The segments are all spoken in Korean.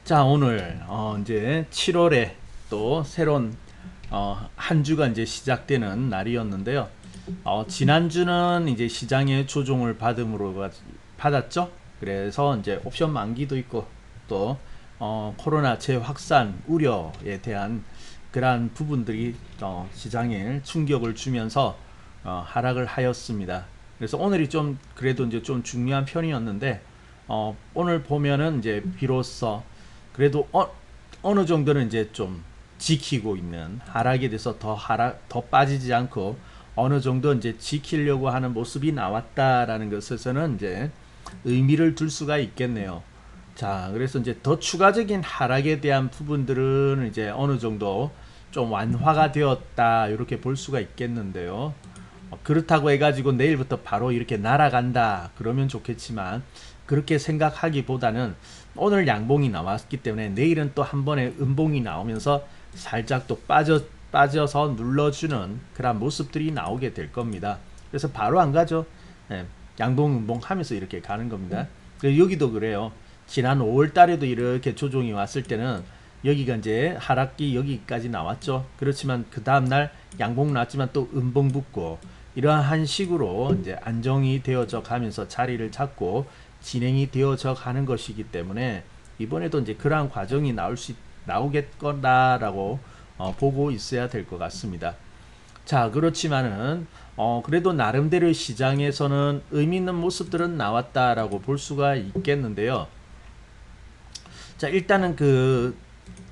자, 오늘 이제 7월에 또 새로운 한 주가 이제 시작되는 날이었는데요. 지난주는 이제 시장의 조종을 받았죠. 그래서 이제 옵션 만기도 있고 또 코로나 재확산 우려에 대한 그러한 부분들이 시장에 충격을 주면서 하락을 하였습니다. 그래서 오늘이 좀 그래도 이제 좀 중요한 편이었는데 오늘 보면은 이제 비로소 그래도 어느 정도는 이제 좀 지키고 있는 하락에 대해서 더 빠지지 않고 어느 정도 이제 지키려고 하는 모습이 나왔다라는 것에서는 이제 의미를 둘 수가 있겠네요. 자, 그래서 이제 더 추가적인 하락에 대한 부분들은 이제 어느 정도 좀 완화가 되었다 이렇게 볼 수가 있겠는데요. 그렇다고 해가지고 내일부터 바로 이렇게 날아간다 그러면 좋겠지만 그렇게 생각하기보다는 오늘 양봉이 나왔기 때문에 내일은 또 한 번에 음봉이 나오면서 살짝 또 빠져서 눌러주는 그런 모습들이 나오게 될 겁니다. 그래서 바로 안 가죠. 네, 양봉 음봉 하면서 이렇게 가는 겁니다. 여기도 그래요. 지난 5월 달에도 이렇게 조정이 왔을 때는 여기가 이제 하락기 여기까지 나왔죠. 그렇지만 그 다음날 양봉 나왔지만 또 음봉 붙고 이러한 식으로 이제 안정이 되어져 가면서 자리를 잡고 진행이 되어져 가는 것이기 때문에 이번에도 이제 그러한 과정이 나오겠거라라고 보고 있어야 될 것 같습니다. 자, 그렇지만은 그래도 나름대로 시장에서는 의미 있는 모습들은 나왔다라고 볼 수가 있겠는데요. 자, 일단은 그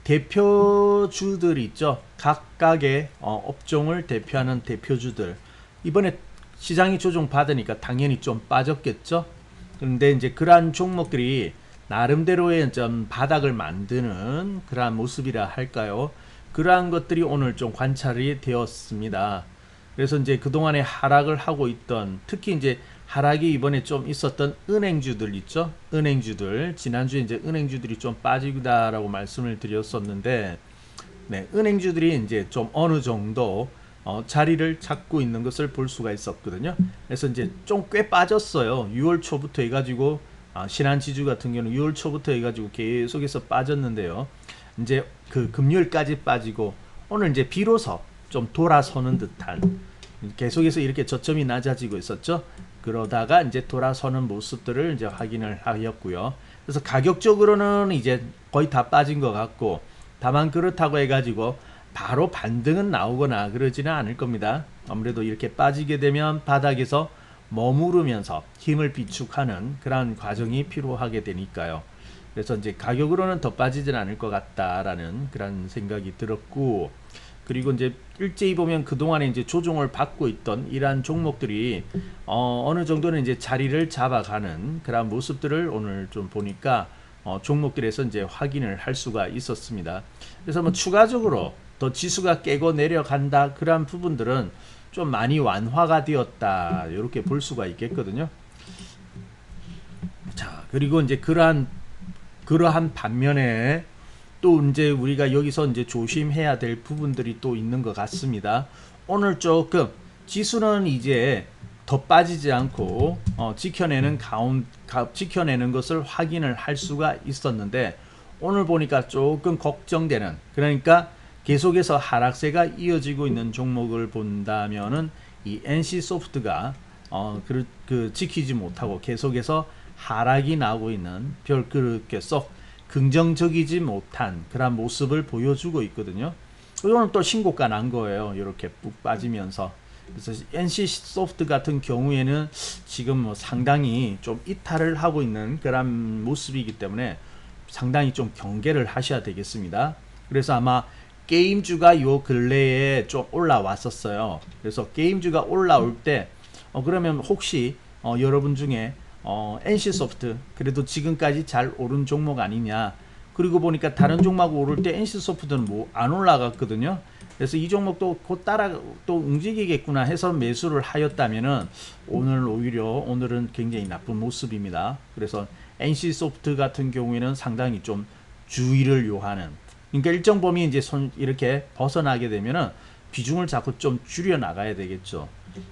대표주들 있죠. 각각의 업종을 대표하는 대표주들. 이번에 시장이 조정 받으니까 당연히 좀 빠졌겠죠. 그런데 이제 그러한 종목들이 나름대로의 좀 바닥을 만드는 그러한 모습이라 할까요? 그러한 것들이 오늘 좀 관찰이 되었습니다. 그래서 이제 그동안에 하락을 하고 있던 특히 이제 하락이 이번에 좀 있었던 은행주들 있죠. 은행주들 지난주에 이제 은행주들이 좀 빠지다라고 말씀을 드렸었는데 네, 은행주들이 이제 좀 어느 정도 자리를 잡고 있는 것을 볼 수가 있었거든요. 그래서 이제 좀 꽤 빠졌어요. 6월 초부터 해가지고 신한지주 같은 경우는 6월 초부터 해가지고 계속해서 빠졌는데요. 이제 그 금요일까지 빠지고 오늘 이제 비로소 좀 돌아서는 듯한 계속해서 이렇게 저점이 낮아지고 있었죠. 그러다가 이제 돌아서는 모습들을 이제 확인을 하였고요. 그래서 가격적으로는 이제 거의 다 빠진 것 같고 다만 그렇다고 해가지고 바로 반등은 나오거나 그러지는 않을 겁니다. 아무래도 이렇게 빠지게 되면 바닥에서 머무르면서 힘을 비축하는 그런 과정이 필요하게 되니까요. 그래서 이제 가격으로는 더 빠지진 않을 것 같다라는 그런 생각이 들었고, 그리고 이제 일제히 보면 그동안에 이제 조정을 받고 있던 이러한 종목들이 어느 정도는 이제 자리를 잡아가는 그런 모습들을 오늘 좀 보니까 종목들에서 이제 확인을 할 수가 있었습니다. 그래서 뭐 추가적으로 더 지수가 깨고 내려간다 그러한 부분들은 좀 많이 완화가 되었다 이렇게 볼 수가 있겠거든요. 자, 그리고 이제 그러한 반면에 또 이제 우리가 여기서 이제 조심해야 될 부분들이 또 있는 것 같습니다. 오늘 조금 지수는 이제 더 빠지지 않고 지켜내는 것을 확인을 할 수가 있었는데 오늘 보니까 조금 걱정되는, 그러니까 계속해서 하락세가 이어지고 있는 종목을 본다면은 이 NC소프트가 지키지 못하고 계속해서 하락이 나오고 있는 별 그렇게 썩 긍정적이지 못한 그런 모습을 보여주고 있거든요. 오늘 또 신고가 난 거예요. 이렇게 푹 빠지면서. 그래서 NC소프트 같은 경우에는 지금 뭐 상당히 좀 이탈을 하고 있는 그런 모습이기 때문에 상당히 좀 경계를 하셔야 되겠습니다. 그래서 아마 게임주가 요 근래에 좀 올라왔었어요. 그래서 게임주가 올라올 때 그러면 혹시 여러분 중에 NC소프트 그래도 지금까지 잘 오른 종목 아니냐, 그리고 보니까 다른 종목 오를 때 NC소프트는 뭐 안 올라갔거든요. 그래서 이 종목도 곧 따라 또 움직이겠구나 해서 매수를 하였다면은 오늘은 굉장히 나쁜 모습입니다. 그래서 NC소프트 같은 경우에는 상당히 좀 주의를 요하는, 그러니까 일정 범위 이제 이렇게 벗어나게 되면은 비중을 자꾸 좀 줄여 나가야 되겠죠.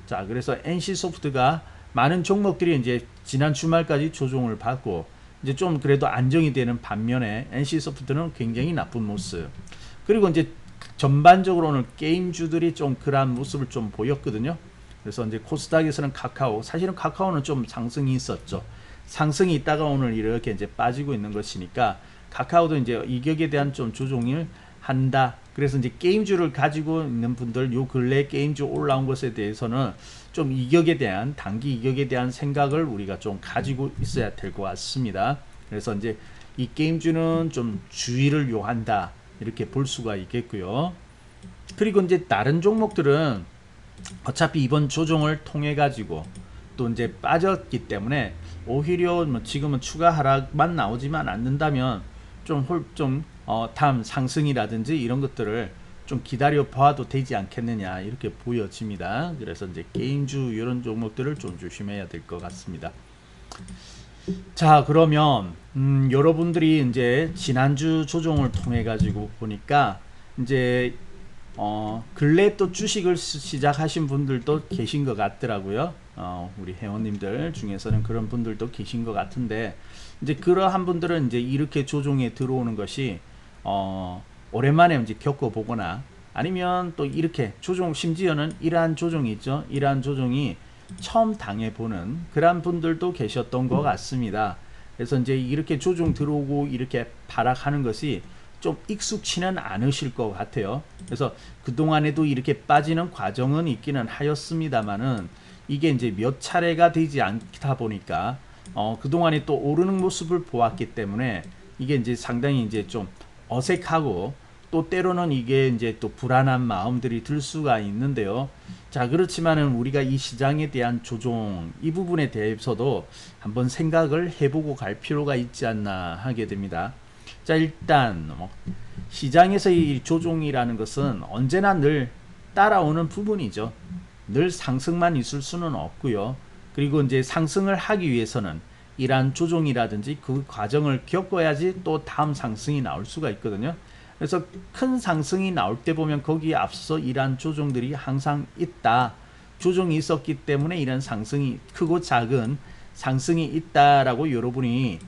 자, 그래서 NC소프트가 많은 종목들이 이제 지난 주말까지 조정을 받고 이제 좀 그래도 안정이 되는 반면에 NC소프트는 굉장히 나쁜 모습. 그리고 이제 전반적으로 오늘 게임주들이 좀 그러한 모습을 좀 보였거든요. 그래서 이제 코스닥에서는 카카오, 사실은 카카오는 좀 상승이 있었죠. 상승이 있다가 오늘 이렇게 이제 빠지고 있는 것이니까 카카오도 이제 이격에 대한 좀 조정을 한다. 그래서 이제 게임주를 가지고 있는 분들, 요 근래 게임주 올라온 것에 대해서는 좀 이격에 대한, 단기 이격에 대한 생각을 우리가 좀 가지고 있어야 될 것 같습니다. 그래서 이제 이 게임주는 좀 주의를 요한다, 이렇게 볼 수가 있겠고요. 그리고 이제 다른 종목들은 어차피 이번 조정을 통해 가지고 또 이제 빠졌기 때문에 오히려 뭐 지금은 추가 하락만 나오지만 않는다면 좀 다음 상승이라든지 이런 것들을 좀 기다려 봐도 되지 않겠느냐, 이렇게 보여집니다. 그래서 이제 게임주 이런 종목들을 좀 조심해야 될 것 같습니다. 자, 그러면 여러분들이 이제 지난주 조정을 통해 가지고 보니까 이제 근래 또 주식을 시작하신 분들도 계신 것 같더라고요. 우리 회원님들 중에서는 그런 분들도 계신 것 같은데, 이제 그러한 분들은 이제 이렇게 조정에 들어오는 것이 오랜만에 이제 겪어보거나 아니면 또 이렇게 조정, 심지어는 이러한 조정이 있죠. 이러한 조정이 처음 당해보는 그런 분들도 계셨던 것 같습니다. 그래서 이제 이렇게 조정 들어오고 이렇게 하락하는 것이 좀 익숙치는 않으실 것 같아요. 그래서 그동안에도 이렇게 빠지는 과정은 있기는 하였습니다만은 이게 이제 몇 차례가 되지 않다 보니까 그동안에 또 오르는 모습을 보았기 때문에 이게 이제 상당히 이제 좀 어색하고 또 때로는 이게 이제 또 불안한 마음들이 들 수가 있는데요. 자, 그렇지만은 우리가 이 시장에 대한 조정, 이 부분에 대해서도 한번 생각을 해보고 갈 필요가 있지 않나 하게 됩니다. 자, 일단 시장에서의 조정이라는 것은 언제나 늘 따라오는 부분이죠. 늘 상승만 있을 수는 없고요. 그리고 이제 상승을 하기 위해서는 이러한 조정이라든지 그 과정을 겪어야지 또 다음 상승이 나올 수가 있거든요. 그래서 큰 상승이 나올 때 보면 거기에 앞서 이러한 조정들이 항상 있다. 조정이 있었기 때문에 이런 상승이, 크고 작은 상승이 있다라고 여러분이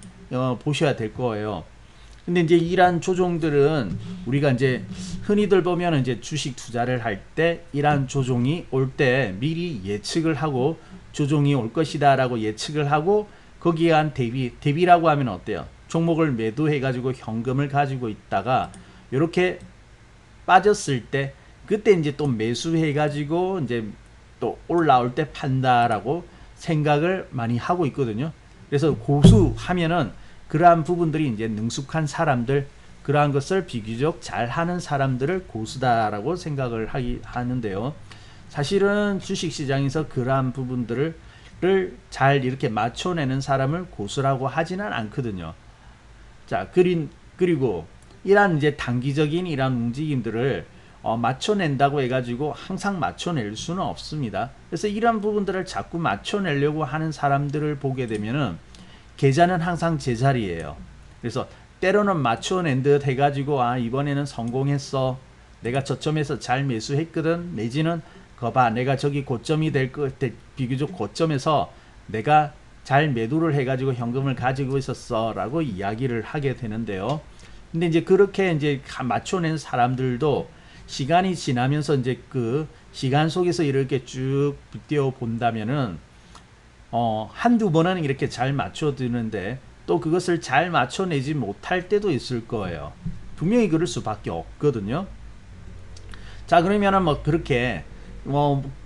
보셔야 될 거예요. 근데 이제 이러한 조정들은 우리가 이제 흔히들 보면 이제 주식 투자를 할 때 이러한 조정이 올 때 미리 예측을 하고 조정이 올 것이다라고 예측을 하고 거기에 한 대비라고 하면 어때요? 종목을 매도해 가지고 현금을 가지고 있다가 이렇게 빠졌을 때 그때 이제 또 매수해 가지고 이제 또 올라올 때 판다라고 생각을 많이 하고 있거든요. 그래서 고수하면은 그러한 부분들이 이제 능숙한 사람들, 그러한 것을 비교적 잘하는 사람들을 고수다라고 생각을 하는데요. 사실은 주식시장에서 그러한 부분들을 잘 이렇게 맞춰내는 사람을 고수라고 하지는 않거든요. 자, 그리고 이러한 이제 단기적인 이러한 움직임들을 맞춰낸다고 해가지고 항상 맞춰낼 수는 없습니다. 그래서 이러한 부분들을 자꾸 맞춰내려고 하는 사람들을 보게 되면은 계좌는 항상 제자리예요. 그래서 때로는 맞춰낸 듯 해가지고 이번에는 성공했어, 내가 저점에서 잘 매수했거든, 내지는 거봐 내가 저기 고점이 될 것, 비교적 고점에서 내가 잘 매도를 해가지고 현금을 가지고 있었어 라고 이야기를 하게 되는데요. 근데 이제 그렇게 이제 맞춰낸 사람들도 시간이 지나면서 이제 그 시간 속에서 이렇게 쭉 빗대어 본다면은 한두 번은 이렇게 잘 맞춰드는데 또 그것을 잘 맞춰내지 못할 때도 있을 거예요. 분명히 그럴 수밖에 없거든요. 자, 그러면은 그렇게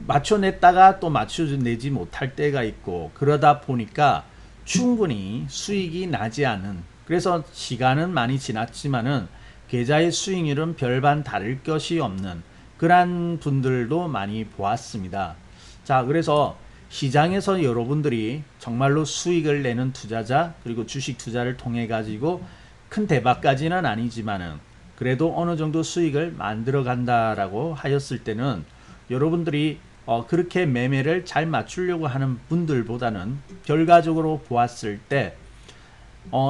맞춰냈다가 또 맞춰내지 못할 때가 있고, 그러다 보니까 충분히 수익이 나지 않은, 그래서 시간은 많이 지났지만은 계좌의 수익률은 별반 다를 것이 없는 그러한 분들도 많이 보았습니다. 자, 그래서 시장에서 여러분들이 정말로 수익을 내는 투자자, 그리고 주식 투자를 통해 가지고 큰 대박까지는 아니지만은 그래도 어느 정도 수익을 만들어 간다라고 하였을 때는 여러분들이 그렇게 매매를 잘 맞추려고 하는 분들보다는 결과적으로 보았을 때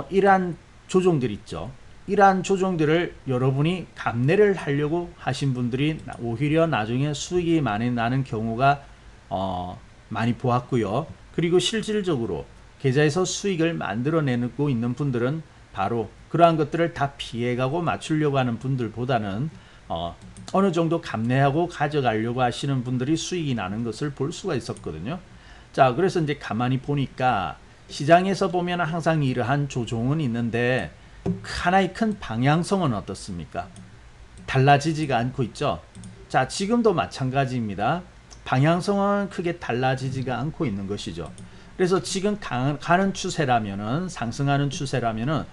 이러한 조정들 있죠. 이러한 조정들을 여러분이 감내를 하려고 하신 분들이 오히려 나중에 수익이 많이 나는 경우가 많이 보았고요. 그리고 실질적으로 계좌에서 수익을 만들어내고 있는 분들은 바로 그러한 것들을 다 피해가고 맞추려고 하는 분들보다는 어느 정도 감내하고 가져가려고 하시는 분들이 수익이 나는 것을 볼 수가 있었거든요. 자, 그래서 이제 가만히 보니까 시장에서 보면 항상 이러한 조종은 있는데 하나의 큰 방향성은 어떻습니까? 달라지지가 않고 있죠. 자, 지금도 마찬가지입니다. 방향성은 크게 달라지지가 않고 있는 것이죠. 그래서 지금 가는 추세라면은, 상승하는 추세라면은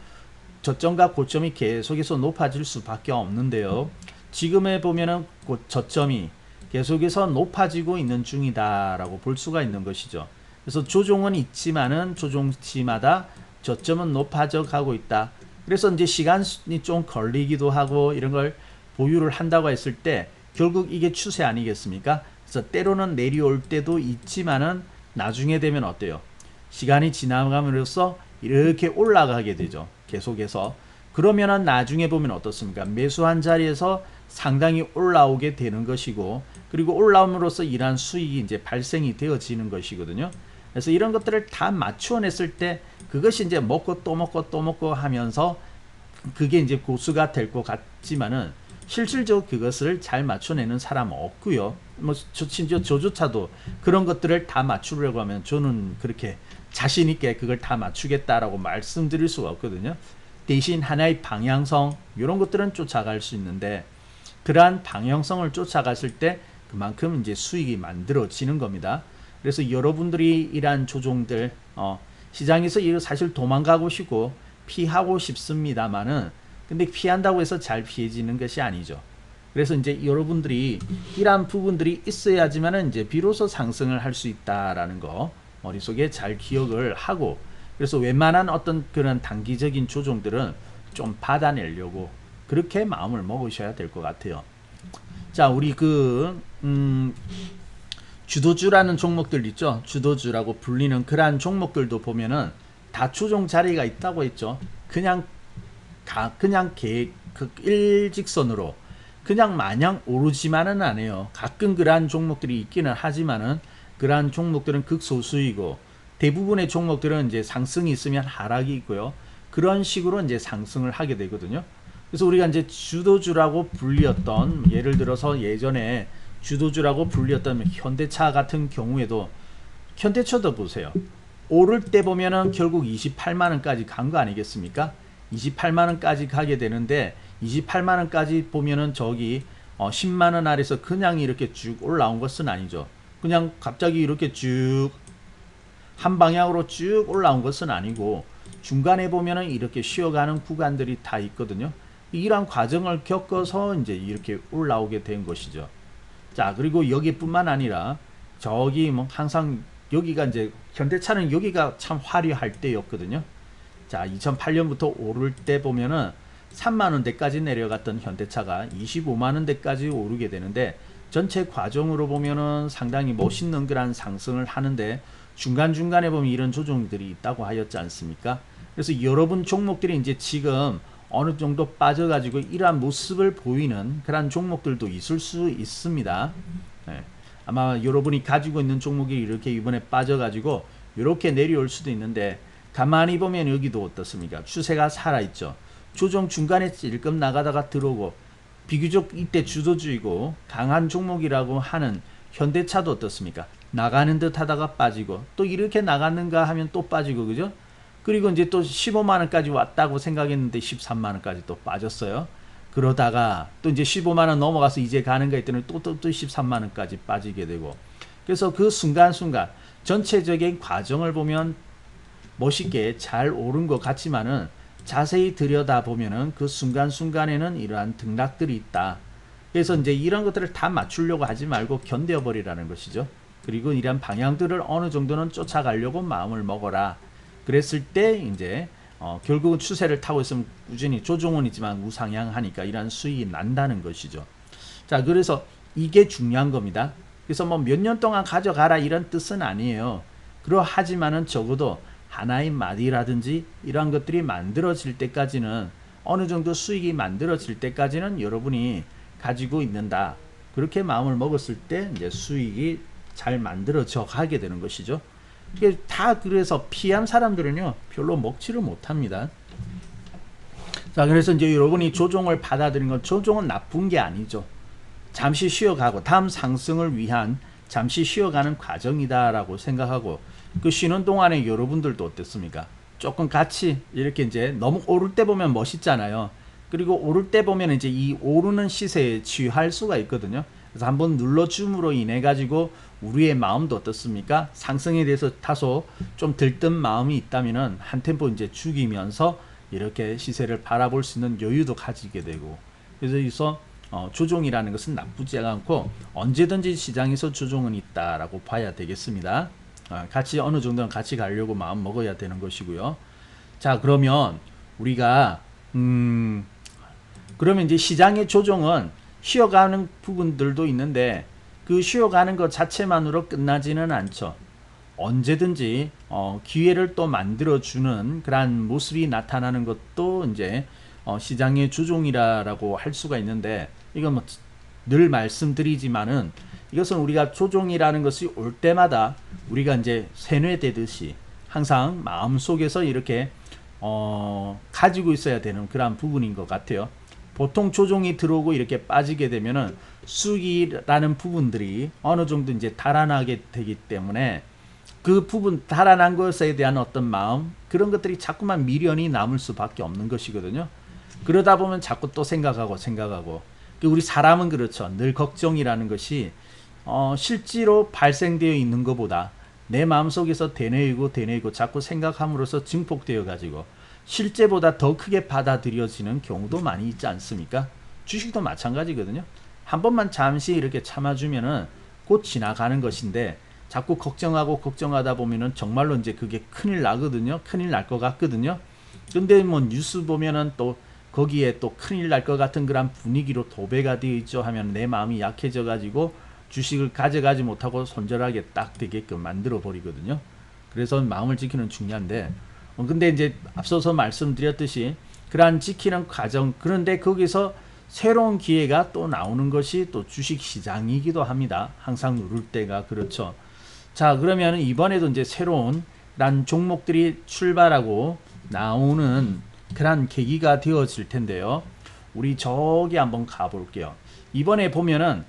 저점과 고점이 계속해서 높아질 수밖에 없는데요. 지금에 보면은 저점이 계속해서 높아지고 있는 중이다라고 볼 수가 있는 것이죠. 그래서 조종은 있지만은 조종치마다 저점은 높아져 가고 있다. 그래서 이제 시간이 좀 걸리기도 하고 이런 걸 보유를 한다고 했을 때 결국 이게 추세 아니겠습니까? 그래서 때로는 내려올 때도 있지만은 나중에 되면 어때요? 시간이 지나감으로써 이렇게 올라가게 되죠. 계속해서. 그러면은 나중에 보면 어떻습니까? 매수한 자리에서 상당히 올라오게 되는 것이고, 그리고 올라옴으로써 이러한 수익이 이제 발생이 되어지는 것이거든요. 그래서 이런 것들을 다 맞추어 냈을 때 그것이 이제 먹고 또 먹고 또 먹고 하면서 그게 이제 고수가 될 것 같지만은 실질적으로 그것을 잘 맞춰내는 사람 없고요. 뭐 심지어 저조차도 그런 것들을 다 맞추려고 하면 저는 그렇게 자신 있게 그걸 다 맞추겠다라고 말씀드릴 수가 없거든요. 대신 하나의 방향성 이런 것들은 쫓아갈 수 있는데 그러한 방향성을 쫓아갔을 때 그만큼 이제 수익이 만들어지는 겁니다. 그래서 여러분들이 이러한 조종들 시장에서 이거 사실 도망가고 싶고 피하고 싶습니다만은 근데 피한다고 해서 잘 피해지는 것이 아니죠. 그래서 이제 여러분들이 이러한 부분들이 있어야지만은 이제 비로소 상승을 할 수 있다라는 거 머릿속에 잘 기억을 하고, 그래서 웬만한 어떤 그런 단기적인 조종들은 좀 받아내려고 그렇게 마음을 먹으셔야 될 것 같아요. 자, 우리 주도주라는 종목들 있죠. 주도주라고 불리는 그러한 종목들도 보면은 다 조종 자리가 있다고 했죠. 그냥 일직선으로 그냥 마냥 오르지만은 않아요. 가끔 그러한 종목들이 있기는 하지만은 그러한 종목들은 극소수이고 대부분의 종목들은 이제 상승이 있으면 하락이 있고요. 그런 식으로 이제 상승을 하게 되거든요. 그래서 우리가 이제 주도주라고 불렸던, 예를 들어서 예전에 주도주라고 불렸던 현대차 같은 경우에도 현대차도 보세요. 오를 때 보면은 결국 28만원까지 간 거 아니겠습니까? 28만원까지 가게 되는데 28만원까지 보면은 저기 10만원 아래서 그냥 이렇게 쭉 올라온 것은 아니죠. 그냥 갑자기 이렇게 쭉 한 방향으로 쭉 올라온 것은 아니고 중간에 보면은 이렇게 쉬어가는 구간들이 다 있거든요. 이러한 과정을 겪어서 이제 이렇게 올라오게 된 것이죠. 자, 그리고 여기뿐만 아니라 저기 뭐 항상 여기가 이제 현대차는 여기가 참 화려할 때였거든요. 자, 2008년부터 오를 때 보면은 3만원대까지 내려갔던 현대차가 25만원대까지 오르게 되는데 전체 과정으로 보면은 상당히 멋있는 그런 상승을 하는데 중간중간에 보면 이런 조정들이 있다고 하였지 않습니까? 그래서 여러분 종목들이 이제 지금 어느 정도 빠져가지고 이러한 모습을 보이는 그런 종목들도 있을 수 있습니다. 네. 아마 여러분이 가지고 있는 종목이 이렇게 이번에 빠져가지고 이렇게 내려올 수도 있는데 가만히 보면 여기도 어떻습니까? 추세가 살아있죠. 조정 중간에 찔끔 나가다가 들어오고 비교적 이때 주도주이고 강한 종목이라고 하는 현대차도 어떻습니까? 나가는 듯 하다가 빠지고 또 이렇게 나갔는가 하면 또 빠지고, 그죠? 그리고 이제 또 15만원까지 왔다고 생각했는데 13만원까지 또 빠졌어요. 그러다가 또 이제 15만원 넘어가서 이제 가는가 했더니 또 13만원까지 빠지게 되고, 그래서 그 순간순간 전체적인 과정을 보면 멋있게 잘 오른 것 같지만은 자세히 들여다보면은 그 순간순간에는 이러한 등락들이 있다. 그래서 이제 이런 것들을 다 맞추려고 하지 말고 견뎌버리라는 것이죠. 그리고 이런 방향들을 어느 정도는 쫓아가려고 마음을 먹어라. 그랬을 때 이제 결국은 추세를 타고 있으면 꾸준히 조정은 있지만 우상향하니까 이런 수익이 난다는 것이죠. 자, 그래서 이게 중요한 겁니다. 그래서 뭐 몇 년 동안 가져가라 이런 뜻은 아니에요. 그러하지만은 적어도 하나의 마디라든지 이러한 것들이 만들어질 때까지는, 어느 정도 수익이 만들어질 때까지는 여러분이 가지고 있는다. 그렇게 마음을 먹었을 때 이제 수익이 잘 만들어져 가게 되는 것이죠. 이게 다 그래서 피한 사람들은요 별로 먹지를 못합니다. 자, 그래서 이제 여러분이 조종을 받아들인 건 조종은 나쁜 게 아니죠. 잠시 쉬어가고 다음 상승을 위한 잠시 쉬어가는 과정이다라고 생각하고 그 쉬는 동안에 여러분들도 어땠습니까? 조금 같이 이렇게 이제 너무 오를 때 보면 멋있잖아요. 그리고 오를 때 보면 이제 이 오르는 시세에 취할 수가 있거든요. 그래서 한번 눌러줌으로 인해 가지고 우리의 마음도 어떻습니까? 상승에 대해서 다소 좀 들뜬 마음이 있다면은 한 템포 이제 죽이면서 이렇게 시세를 바라볼 수 있는 여유도 가지게 되고 그래서 조종이라는 것은 나쁘지 않고 언제든지 시장에서 조종은 있다라고 봐야 되겠습니다. 같이 어느 정도는 같이 가려고 마음 먹어야 되는 것이고요. 자, 그러면 우리가 그러면 이제 시장의 조정은 쉬어가는 부분들도 있는데 그 쉬어가는 것 자체만으로 끝나지는 않죠. 언제든지 기회를 또 만들어주는 그러한 모습이 나타나는 것도 이제 시장의 조종이라고 할 수가 있는데 이건 뭐 늘 말씀드리지만은 이것은 우리가 조종이라는 것이 올 때마다 우리가 이제 세뇌되듯이 항상 마음속에서 이렇게 가지고 있어야 되는 그런 부분인 것 같아요. 보통 조종이 들어오고 이렇게 빠지게 되면은 수익이라는 부분들이 어느 정도 이제 달아나게 되기 때문에 그 부분 달아난 것에 대한 어떤 마음 그런 것들이 자꾸만 미련이 남을 수밖에 없는 것이거든요. 그러다 보면 자꾸 또 생각하고 우리 사람은 그렇죠. 늘 걱정이라는 것이 실제로 발생되어 있는 것보다 내 마음속에서 되뇌이고 자꾸 생각함으로써 증폭되어 가지고 실제보다 더 크게 받아들여지는 경우도 많이 있지 않습니까? 주식도 마찬가지거든요. 한 번만 잠시 이렇게 참아주면은 곧 지나가는 것인데 자꾸 걱정하다 보면은 정말로 이제 그게 큰일 나거든요. 큰일 날 것 같거든요. 근데 뭐 뉴스 보면은 또 거기에 또 큰일 날 것 같은 그런 분위기로 도배가 되어 있죠 하면 내 마음이 약해져 가지고 주식을 가져가지 못하고 손절하게 딱 되게끔 만들어 버리거든요. 그래서 마음을 지키는 중요한데 근데 이제 앞서서 말씀드렸듯이 그러한 지키는 과정 그런데 거기서 새로운 기회가 또 나오는 것이 또 주식 시장이기도 합니다. 항상 누를 때가 그렇죠. 자, 그러면 이번에도 이제 새로운 란 종목들이 출발하고 나오는 그런 계기가 되어질 텐데요. 우리 저기 한번 가볼게요. 이번에 보면은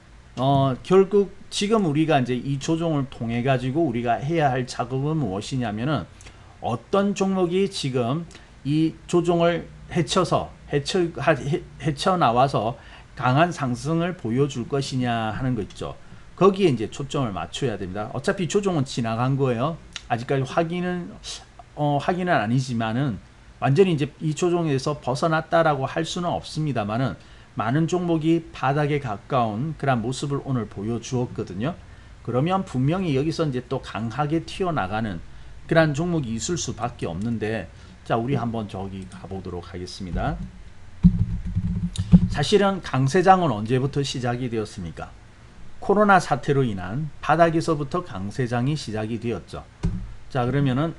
결국 지금 우리가 이제 이 조정을 통해 가지고 우리가 해야 할 작업은 무엇이냐면은 어떤 종목이 지금 이 조정을 헤쳐 나와서 강한 상승을 보여줄 것이냐 하는 거 있죠. 거기에 이제 초점을 맞춰야 됩니다. 어차피 조정은 지나간 거예요. 아직까지 확인은 아니지만은 완전히 이제 이 조정에서 벗어났다라고 할 수는 없습니다만은 많은 종목이 바닥에 가까운 그런 모습을 오늘 보여주었거든요. 그러면 분명히 여기서 이제 또 강하게 튀어나가는 그런 종목이 있을 수밖에 없는데 자, 우리 한번 저기 가보도록 하겠습니다. 사실은 강세장은 언제부터 시작이 되었습니까? 코로나 사태로 인한 바닥에서부터 강세장이 시작이 되었죠. 자, 그러면은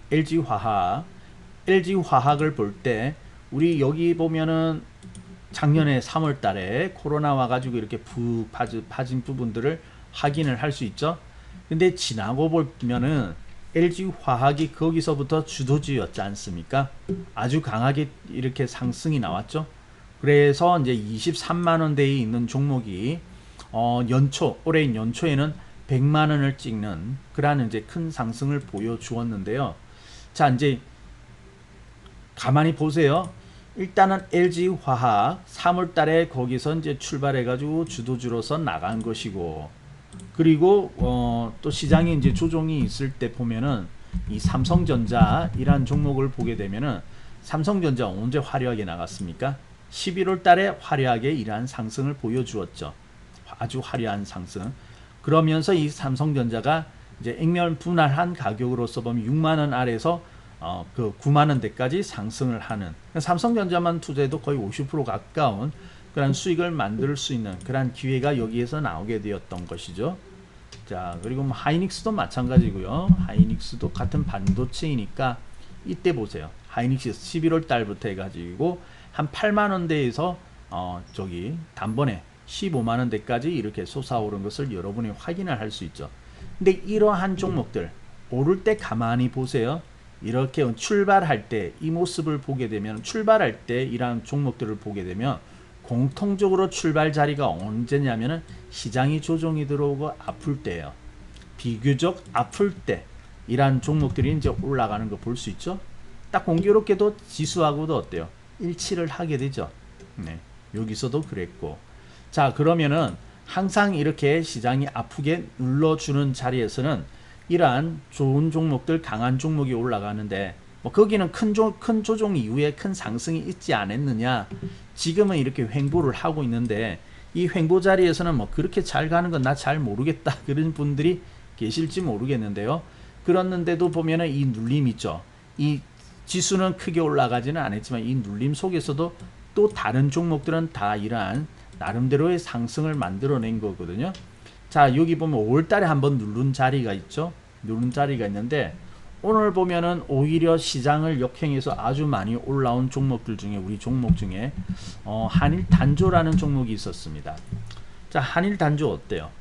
LG화학을 볼 때 우리 여기 보면은 작년에 3월 달에 코로나 와가지고 이렇게 푹 빠진 부분들을 확인을 할 수 있죠. 근데 지나고 보면은 LG화학이 거기서부터 주도주였지 않습니까? 아주 강하게 이렇게 상승이 나왔죠. 그래서 이제 23만원대에 있는 종목이 올해 연초에는 100만원을 찍는 그러한 이제 큰 상승을 보여주었는데요. 자, 이제 가만히 보세요. 일단은 LG화학 3월달에 거기서 이제 출발해가지고 주도주로서 나간 것이고, 그리고 또 시장에 이제 조정이 있을 때 보면은 이 삼성전자 이란 종목을 보게 되면은 삼성전자 언제 화려하게 나갔습니까? 11월달에 화려하게 이러한 상승을 보여주었죠. 아주 화려한 상승. 그러면서 이 삼성전자가 이제 액면 분할한 가격으로서 보면 6만원 아래에서 그 9만원대까지 상승을 하는, 삼성전자만 투자해도 거의 50% 가까운 그런 수익을 만들 수 있는 그런 기회가 여기에서 나오게 되었던 것이죠. 자, 그리고 뭐 하이닉스도 마찬가지고요. 하이닉스도 같은 반도체이니까 이때 보세요. 하이닉스 11월 달부터 해가지고 한 8만원대에서 저기 단번에 15만원대까지 이렇게 솟아오른 것을 여러분이 확인을 할 수 있죠. 근데 이러한 종목들 오를 때 가만히 보세요. 이렇게 출발할 때 이 모습을 보게 되면, 출발할 때 이러한 종목들을 보게 되면 공통적으로 출발 자리가 언제냐면은 시장이 조정이 들어오고 아플 때예요. 비교적 아플 때 이러한 종목들이 이제 올라가는 거 볼 수 있죠. 딱 공교롭게도 지수하고도 어때요? 일치를 하게 되죠. 네, 여기서도 그랬고. 자, 그러면은 항상 이렇게 시장이 아프게 눌러주는 자리에서는 이러한 좋은 종목들, 강한 종목이 올라가는데, 뭐 거기는 큰 조정 이후에 큰 상승이 있지 않았느냐. 지금은 이렇게 횡보를 하고 있는데, 이 횡보 자리에서는 뭐 그렇게 잘 가는 건 나 잘 모르겠다 그런 분들이 계실지 모르겠는데요. 그렇는데도 보면은 이 눌림 있죠. 이 지수는 크게 올라가지는 않았지만 이 눌림 속에서도 또 다른 종목들은 다 이러한 나름대로의 상승을 만들어낸 거거든요. 자, 여기 보면 5월달에 한번 누른 자리가 있죠. 누른 자리가 있는데, 오늘 보면은 오히려 시장을 역행해서 아주 많이 올라온 종목들 중에, 우리 종목 중에 한일단조라는 종목이 있었습니다. 자, 한일단조 어때요?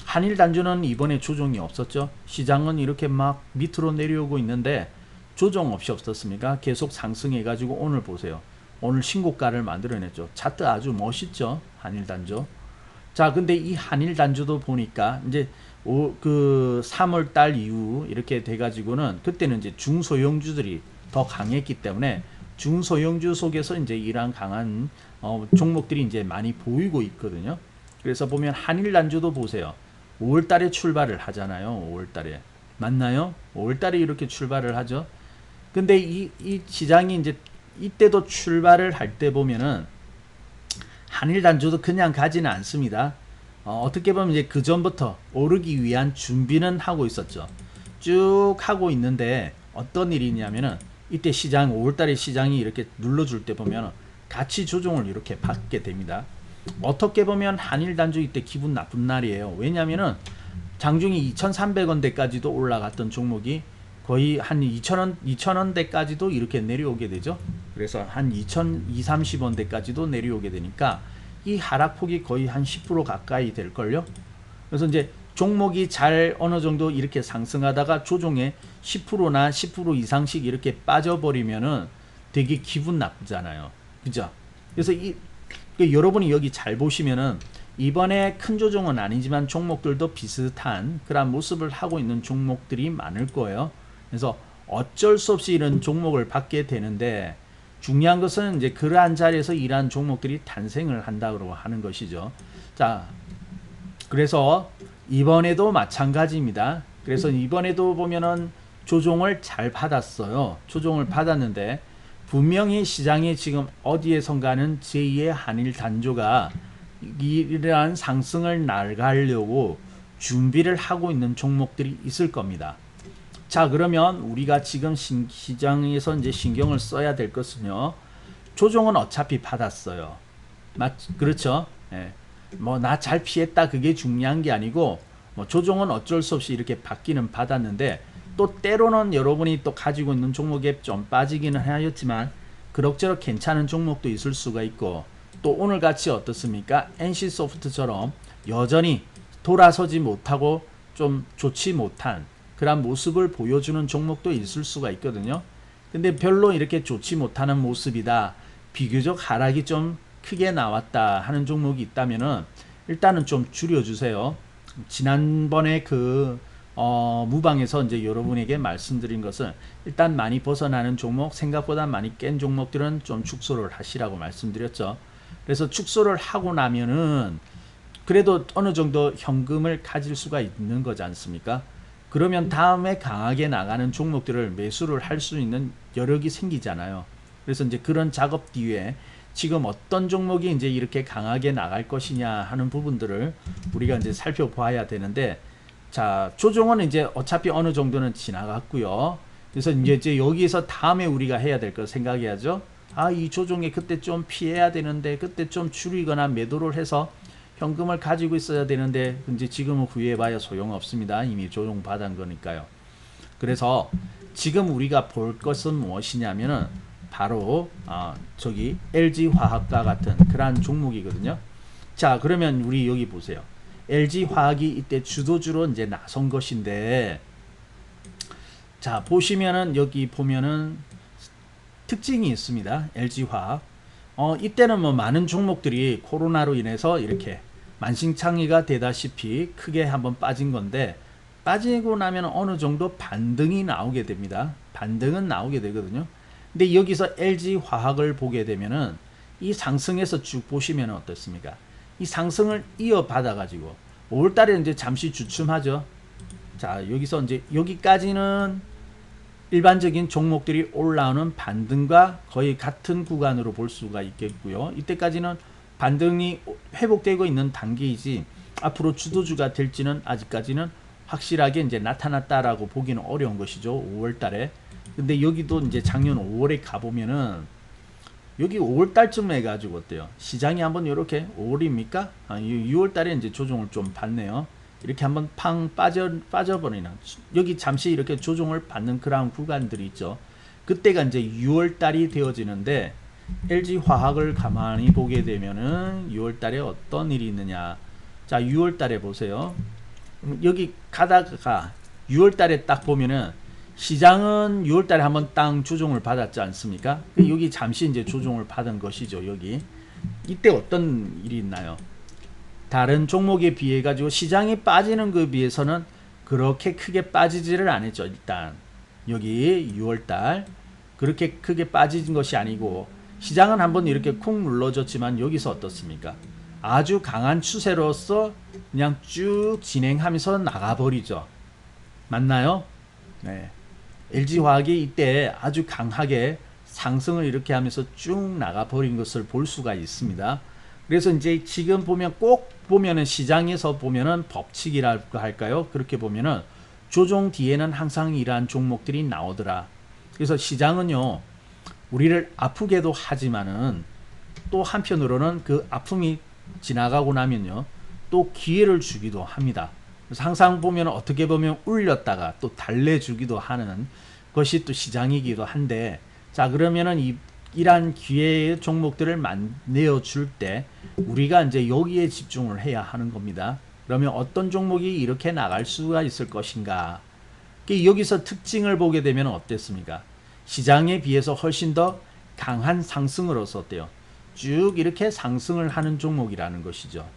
한일단조는 이번에 조정이 없었죠. 시장은 이렇게 막 밑으로 내려오고 있는데 조정 없이 없었습니까? 계속 상승해 가지고 오늘 보세요. 오늘 신고가를 만들어냈죠. 차트 아주 멋있죠. 한일단조. 자, 근데 이 한일단조도 보니까 이제 그 3월 달 이후 이렇게 돼 가지고는, 그때는 이제 중소형주들이 더 강했기 때문에 중소형주 속에서 이제 이러한 강한 종목들이 이제 많이 보이고 있거든요. 그래서 보면 한일단조도 보세요. 5월 달에 출발을 하잖아요. 5월 달에. 맞나요? 5월 달에 이렇게 출발을 하죠. 근데 이 시장이 이제 이때도 출발을 할 때 보면은 한일단조도 그냥 가지는 않습니다. 어떻게 보면 이제 그 전부터 오르기 위한 준비는 하고 있었죠. 쭉 하고 있는데 어떤 일이 있냐면은, 이때 시장 5월달에 시장이 이렇게 눌러줄 때 보면 가치 조정을 이렇게 받게 됩니다. 어떻게 보면 한일단조 이때 기분 나쁜 날이에요. 왜냐면은 장중이 2,300원대까지도 올라갔던 종목이 거의 한 2,000원대까지도 이렇게 내려오게 되죠. 그래서 한 2,230원대까지도 내려오게 되니까 이 하락폭이 거의 한 10% 가까이 될걸요. 그래서 이제 종목이 잘 어느 정도 이렇게 상승하다가 조정에 10%나 10% 이상씩 이렇게 빠져버리면은 되게 기분 나쁘잖아요. 그죠? 그래서 여러분이 여기 잘 보시면은 이번에 큰 조정은 아니지만 종목들도 비슷한 그런 모습을 하고 있는 종목들이 많을 거예요. 그래서 어쩔 수 없이 이런 종목을 받게 되는데, 중요한 것은 이제 그러한 자리에서 이러한 종목들이 탄생을 한다고 하는 것이죠. 자, 그래서 이번에도 마찬가지입니다. 그래서 이번에도 보면은 조정을 잘 받았어요. 조정을 받았는데 분명히 시장이 지금 어디에선가는 제2의 한일 단조가 이러한 상승을 나가려고 준비를 하고 있는 종목들이 있을 겁니다. 자, 그러면 우리가 지금 시장에서 이제 신경을 써야 될 것은요, 조정은 어차피 받았어요. 그렇죠? 예. 뭐 나 잘 피했다 그게 중요한 게 아니고, 뭐 조정은 어쩔 수 없이 이렇게 받기는 받았는데, 또 때로는 여러분이 또 가지고 있는 종목에 좀 빠지기는 하였지만 그럭저럭 괜찮은 종목도 있을 수가 있고, 또 오늘 같이 어떻습니까? NC소프트처럼 여전히 돌아서지 못하고 좀 좋지 못한 그런 모습을 보여주는 종목도 있을 수가 있거든요. 근데 별로 이렇게 좋지 못하는 모습이다, 비교적 하락이 좀 크게 나왔다 하는 종목이 있다면은 일단은 좀 줄여주세요. 지난번에 무방에서 이제 여러분에게 말씀드린 것은, 일단 많이 벗어나는 종목, 생각보다 많이 깬 종목들은 좀 축소를 하시라고 말씀드렸죠. 그래서 축소를 하고 나면은 그래도 어느 정도 현금을 가질 수가 있는 거지 않습니까? 그러면 다음에 강하게 나가는 종목들을 매수를 할 수 있는 여력이 생기잖아요. 그래서 이제 그런 작업 뒤에 지금 어떤 종목이 이제 이렇게 강하게 나갈 것이냐 하는 부분들을 우리가 이제 살펴봐야 되는데, 자, 조정은 이제 어차피 어느 정도는 지나갔고요. 그래서 이제 여기에서 다음에 우리가 해야 될 거 생각해야죠. 아, 이 조정에 그때 좀 피해야 되는데, 그때 좀 줄이거나 매도를 해서 현금을 가지고 있어야 되는데, 이제 지금은 후회해봐야 소용없습니다. 이미 조정 받은 거니까요. 그래서 지금 우리가 볼 것은 무엇이냐면은 바로 저기 LG화학과 같은 그러한 종목이거든요. 자, 그러면 우리 여기 보세요. LG화학이 이때 주도주로 이제 나선 것인데, 자, 보시면은 여기 보면은 특징이 있습니다. LG화학. 이때는 뭐 많은 종목들이 코로나로 인해서 이렇게 만신창이가 되다시피 크게 한번 빠진 건데, 빠지고 나면 어느 정도 반등이 나오게 됩니다. 반등은 나오게 되거든요. 근데 여기서 LG화학을 보게 되면은 이 상승에서 쭉 보시면 어떻습니까? 이 상승을 이어받아 가지고 5월달에 이제 잠시 주춤하죠. 자, 여기서 이제 여기까지는 일반적인 종목들이 올라오는 반등과 거의 같은 구간으로 볼 수가 있겠고요. 이때까지는 반등이 회복되고 있는 단계이지 앞으로 주도주가 될지는 아직까지는 확실하게 이제 나타났다라고 보기는 어려운 것이죠. 5월 달에. 근데 여기도 이제 작년 5월에 가보면은 여기 5월 달쯤 해가지고 어때요? 시장이 한번 이렇게 5월입니까? 6월 달에 이제 조정을 좀 받네요. 이렇게 한번 팡 빠져버리는, 여기 잠시 이렇게 조정을 받는 그런 구간들이 있죠. 그때가 이제 6월 달이 되어지는데, LG 화학을 가만히 보게 되면은 6월 달에 어떤 일이 있느냐. 자, 6월 달에 보세요. 여기 가다가 6월 달에 딱 보면은 시장은 6월 달에 한번 땅 조정을 받았지 않습니까? 여기 잠시 이제 조정을 받은 것이죠. 여기. 이때 어떤 일이 있나요? 다른 종목에 비해 가지고 시장이 빠지는 것에 비해서는 그렇게 크게 빠지지를 않았죠. 일단 여기 6월달 그렇게 크게 빠진 것이 아니고, 시장은 한번 이렇게 쿵 눌러줬지만 여기서 어떻습니까? 아주 강한 추세로서 그냥 쭉 진행하면서 나가버리죠. 맞나요? 네. LG화학이 이때 아주 강하게 상승을 이렇게 하면서 쭉 나가버린 것을 볼 수가 있습니다. 그래서 이제 지금 보면 꼭 보면은 시장에서 보면은 법칙이랄까 할까요? 그렇게 보면은 조정 뒤에는 항상 이러한 종목들이 나오더라. 그래서 시장은요, 우리를 아프게도 하지만은 또 한편으로는 그 아픔이 지나가고 나면요, 또 기회를 주기도 합니다. 그래서 항상 보면 어떻게 보면 울렸다가 또 달래주기도 하는 것이 또 시장이기도 한데, 자, 그러면은 이러한 기회의 종목들을 내어줄 때 우리가 이제 여기에 집중을 해야 하는 겁니다. 그러면 어떤 종목이 이렇게 나갈 수가 있을 것인가? 여기서 특징을 보게 되면 어땠습니까? 시장에 비해서 훨씬 더 강한 상승으로서 어때요? 쭉 이렇게 상승을 하는 종목이라는 것이죠.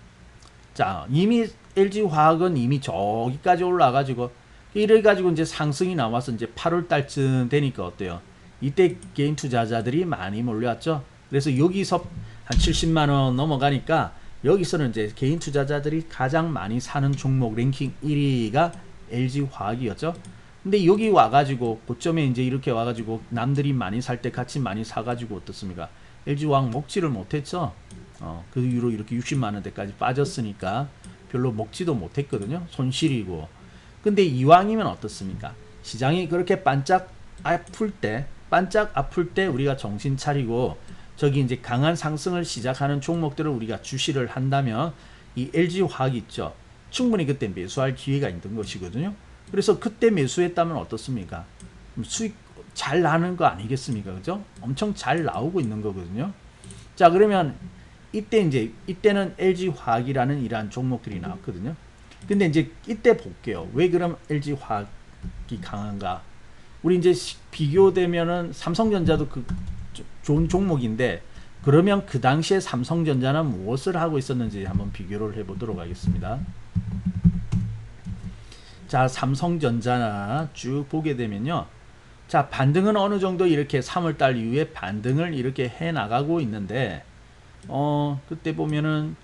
자, 이미 LG화학은 이미 저기까지 올라가지고 이래가지고 이제 상승이 나와서 이제 8월 달쯤 되니까 어때요? 이때 개인 투자자들이 많이 몰려왔죠. 그래서 여기서 한 70만 원 넘어가니까 여기서는 이제 개인 투자자들이 가장 많이 사는 종목 랭킹 1위가 LG화학이었죠. 근데 여기 와가지고 고점에 이제 이렇게 와가지고 남들이 많이 살 때 같이 많이 사가지고 어떻습니까? LG화학 먹지를 못했죠. 그 이후로 이렇게 60만 원대까지 빠졌으니까 별로 먹지도 못했거든요. 손실이고. 근데 이왕이면 어떻습니까? 시장이 그렇게 반짝 아플 때 우리가 정신 차리고 저기 이제 강한 상승을 시작하는 종목들을 우리가 주시를 한다면 이 LG화학 있죠. 충분히 그때 매수할 기회가 있는 것이거든요. 그래서 그때 매수했다면 어떻습니까? 수익 잘 나는 거 아니겠습니까? 그죠? 엄청 잘 나오고 있는 거거든요. 자, 그러면 이때는 LG화학이라는 이러한 종목들이 나왔거든요. 근데 이제 이때 볼게요. 왜 그럼 LG화학이 강한가? 우리 이제 비교되면은 삼성전자도 그 좋은 종목인데, 그러면 그 당시에 삼성전자는 무엇을 하고 있었는지 한번 비교를 해보도록 하겠습니다. 자, 삼성전자나 쭉 보게 되면요. 자, 반등은 어느 정도 이렇게 3월달 이후에 반등을 이렇게 해 나가고 있는데, 그때 보면은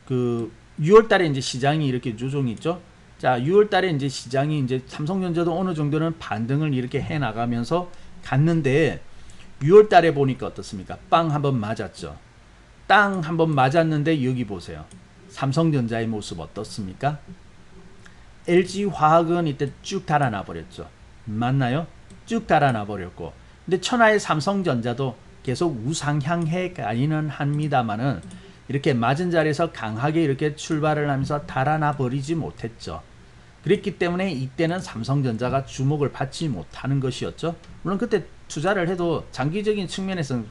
그 6월달에 이제 시장이 이렇게 조정이 있죠. 자, 6월달에 이제 시장이 이제 삼성전자도 어느 정도는 반등을 이렇게 해 나가면서 갔는데, 6월달에 보니까 어떻습니까? 빵 한번 맞았죠. 땅 한번 맞았는데 여기 보세요. 삼성전자의 모습 어떻습니까? LG화학은 이때 쭉 달아나 버렸죠. 맞나요? 쭉 달아나 버렸고, 근데 천하의 삼성전자도 계속 우상향해 가기는 합니다만은 이렇게 맞은 자리에서 강하게 이렇게 출발을 하면서 달아나 버리지 못했죠. 그랬기 때문에 이때는 삼성전자가 주목을 받지 못하는 것이었죠. 물론 그때 투자를 해도 장기적인 측면에서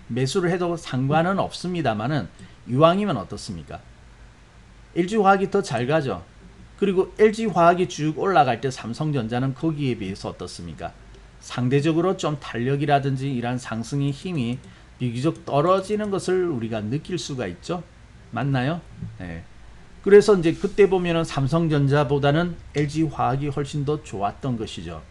매수를 해도 상관은 없습니다만은 이왕이면 어떻습니까? LG화학이 더 잘 가죠. 그리고 LG화학이 쭉 올라갈 때 삼성전자는 거기에 비해서 어떻습니까? 상대적으로 좀 탄력이라든지 이러한 상승의 힘이 비교적 떨어지는 것을 우리가 느낄 수가 있죠. 맞나요? 네. 그래서 이제 그때 보면은 삼성전자보다는 LG화학이 훨씬 더 좋았던 것이죠.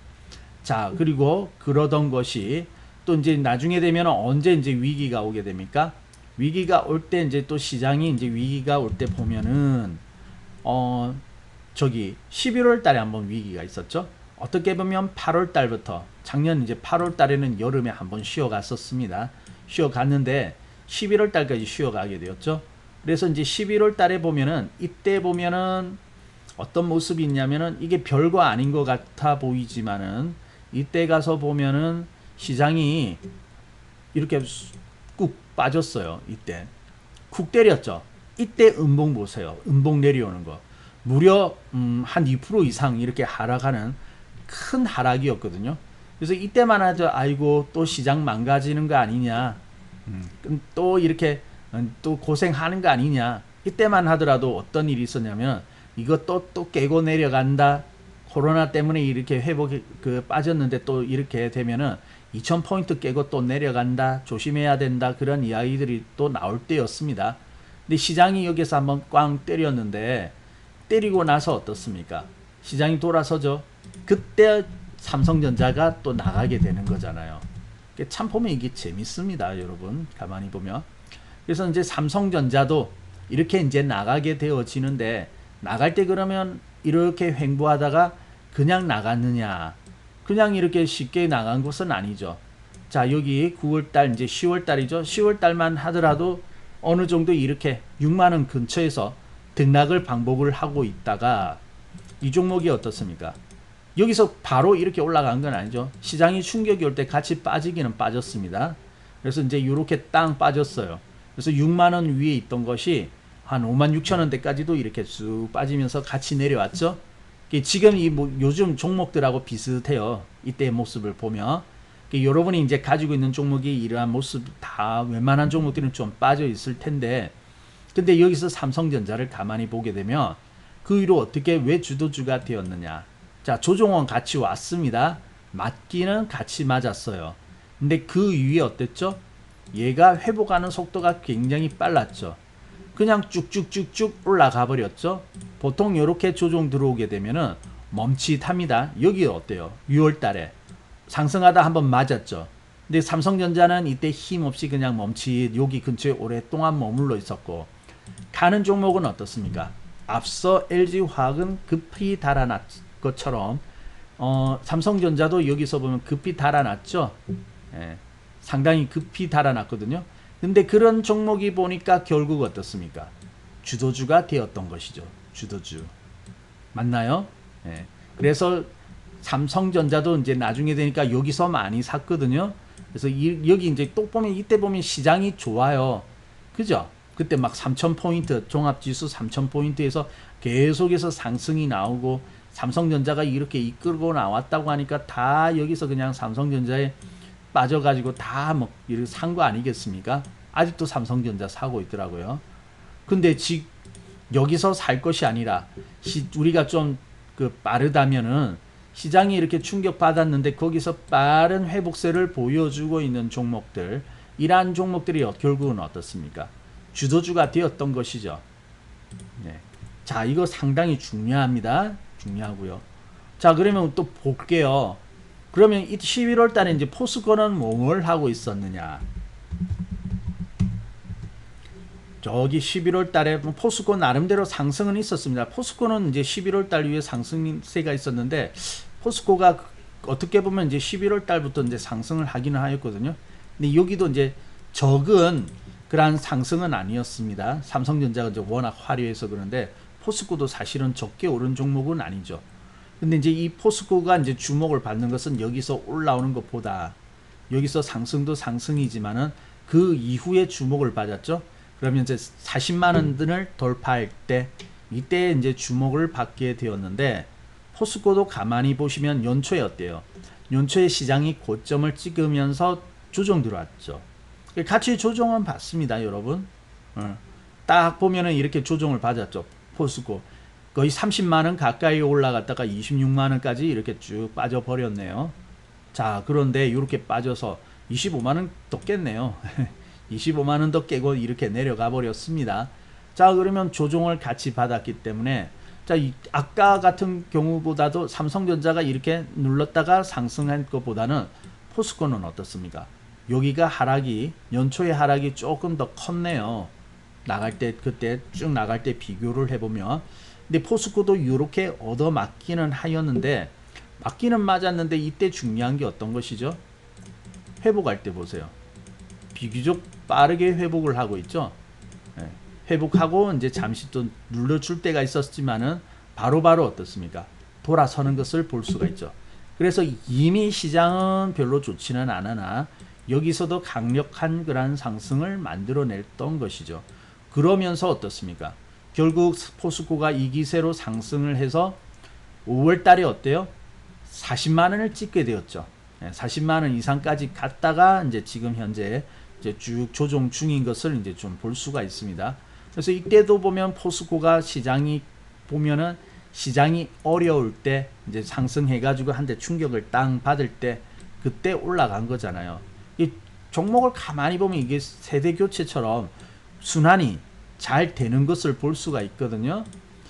자, 그리고 그러던 것이 또 이제 나중에 되면 언제 이제 위기가 오게 됩니까? 위기가 올 때 이제 또 시장이 이제 위기가 올 때 보면은 저기 11월 달에 한번 위기가 있었죠. 어떻게 보면 8월 달부터 작년 이제 8월 달에는 여름에 한번 쉬어갔었습니다. 쉬어갔는데 11월 달까지 쉬어가게 되었죠. 그래서 이제 11월 달에 보면은 이때 보면은 어떤 모습이 있냐면은 이게 별거 아닌 것 같아 보이지만은 이때 가서 보면은 시장이 이렇게 꾹 빠졌어요. 이때 쿡 때렸죠. 이때 음봉 보세요. 음봉 내려오는 거 무려 한 2% 이상 이렇게 하락하는 큰 하락이었거든요. 그래서 이때만 하죠. 아이고 또 시장 망가지는 거 아니냐. 또 이렇게 또 고생하는 거 아니냐. 이때만 하더라도 어떤 일이 있었냐면 이것도 또 깨고 내려간다. 코로나 때문에 이렇게 회복이 빠졌는데 또 이렇게 되면은 2000포인트 깨고 또 내려간다. 조심해야 된다. 그런 이야기들이 또 나올 때였습니다. 근데 시장이 여기서 한번 꽝 때렸는데 때리고 나서 어떻습니까? 시장이 돌아서죠. 그때 삼성전자가 또 나가게 되는 거잖아요. 참 보면 이게 재밌습니다, 여러분. 가만히 보면. 그래서 이제 삼성전자도 이렇게 이제 나가게 되어지는데 나갈 때 그러면 이렇게 횡보하다가 그냥 나갔느냐? 그냥 이렇게 쉽게 나간 것은 아니죠. 자, 여기 9월달 이제 10월달이죠. 10월달만 하더라도 어느 정도 이렇게 6만원 근처에서 등락을 반복을 하고 있다가 이 종목이 어떻습니까? 여기서 바로 이렇게 올라간 건 아니죠. 시장이 충격이 올 때 같이 빠지기는 빠졌습니다. 그래서 이제 이렇게 땅 빠졌어요. 그래서 6만원 위에 있던 것이 한 56,000원대까지도 이렇게 쑥 빠지면서 같이 내려왔죠. 지금 이 뭐 요즘 종목들하고 비슷해요. 이때의 모습을 보면. 여러분이 이제 가지고 있는 종목이 이러한 모습 다 웬만한 종목들은 좀 빠져 있을 텐데 근데 여기서 삼성전자를 가만히 보게 되면 그 위로 어떻게 왜 주도주가 되었느냐. 자, 조정원 같이 왔습니다. 맞기는 같이 맞았어요. 근데 그 위에 어땠죠? 얘가 회복하는 속도가 굉장히 빨랐죠. 그냥 쭉쭉쭉쭉 올라가 버렸죠. 보통 이렇게 조정 들어오게 되면은 멈칫합니다. 여기 어때요? 6월 달에 상승하다 한번 맞았죠. 근데 삼성전자는 이때 힘없이 그냥 멈칫 여기 근처에 오랫동안 머물러 있었고 가는 종목은 어떻습니까? 앞서 LG화학은 급히 달아났 것처럼 삼성전자도 여기서 보면 급히 달아났죠. 예, 상당히 급히 달아났거든요. 근데 그런 종목이 보니까 결국 어떻습니까? 주도주가 되었던 것이죠. 주도주. 맞나요? 예. 그래서 삼성전자도 이제 나중에 되니까 여기서 많이 샀거든요. 그래서 여기 이제 또 보면 이때 보면 시장이 좋아요. 그죠? 그때 막 3000포인트 종합지수 3000포인트에서 계속해서 상승이 나오고 삼성전자가 이렇게 이끌고 나왔다고 하니까 다 여기서 그냥 삼성전자에 빠져가지고 다 뭐 산 거 아니겠습니까? 아직도 삼성전자 사고 있더라고요. 근데 여기서 살 것이 아니라 우리가 좀 빠르다면은 시장이 이렇게 충격 받았는데 거기서 빠른 회복세를 보여주고 있는 종목들 이러한 종목들이 결국은 어떻습니까? 주도주가 되었던 것이죠. 네. 자, 이거 상당히 중요합니다. 중요하고요. 자, 그러면 또 볼게요. 그러면 11월 달에 이제 포스코는 뭘 하고 있었느냐? 저기 11월 달에 포스코 나름대로 상승은 있었습니다. 포스코는 이제 11월 달 위에 상승세가 있었는데 포스코가 어떻게 보면 이제 11월 달부터 이제 상승을 하기는 하였거든요. 근데 여기도 이제 적은 그러한 상승은 아니었습니다. 삼성전자가 이제 워낙 화려해서 그런데 포스코도 사실은 적게 오른 종목은 아니죠. 근데 이제 이 포스코가 이제 주목을 받는 것은 여기서 올라오는 것보다 여기서 상승도 상승이지만은 그 이후에 주목을 받았죠. 그러면 이제 40만 원을 돌파할 때 이때 이제 주목을 받게 되었는데 포스코도 가만히 보시면 연초에 어때요? 연초에 시장이 고점을 찍으면서 조정 들어왔죠. 같이 조정은 받습니다, 여러분. 딱 보면은 이렇게 조정을 받았죠. 포스코. 거의 30만원 가까이 올라갔다가 26만원까지 이렇게 쭉 빠져버렸네요. 자, 그런데 이렇게 빠져서 25만원 더 깼네요. 25만원 더 깨고 이렇게 내려가 버렸습니다. 자, 그러면 조종을 같이 받았기 때문에 자, 아까 같은 경우보다도 삼성전자가 이렇게 눌렀다가 상승한 것보다는 포스코는 어떻습니까? 여기가 하락이 연초의 하락이 조금 더 컸네요. 나갈 때 그때 쭉 나갈 때 비교를 해보면, 근데 포스코도 이렇게 얻어 맞기는 하였는데 맞기는 맞았는데 이때 중요한 게 어떤 것이죠? 회복할 때 보세요. 비교적 빠르게 회복을 하고 있죠. 네. 회복하고 이제 잠시 또 눌러줄 때가 있었지만은 바로바로 어떻습니까? 돌아서는 것을 볼 수가 있죠. 그래서 이미 시장은 별로 좋지는 않으나 여기서도 강력한 그런 상승을 만들어냈던 것이죠. 그러면서 어떻습니까? 결국 포스코가 이 기세로 상승을 해서 5월 달에 어때요? 40만 원을 찍게 되었죠. 40만 원 이상까지 갔다가 이제 지금 현재 이제 쭉 조정 중인 것을 이제 좀 볼 수가 있습니다. 그래서 이때도 보면 포스코가 시장이 보면은 시장이 어려울 때 이제 상승해 가지고 한 대 충격을 땅 받을 때 그때 올라간 거잖아요. 이 종목을 가만히 보면 이게 세대 교체처럼 순환이 잘 되는 것을 볼 수가 있거든요.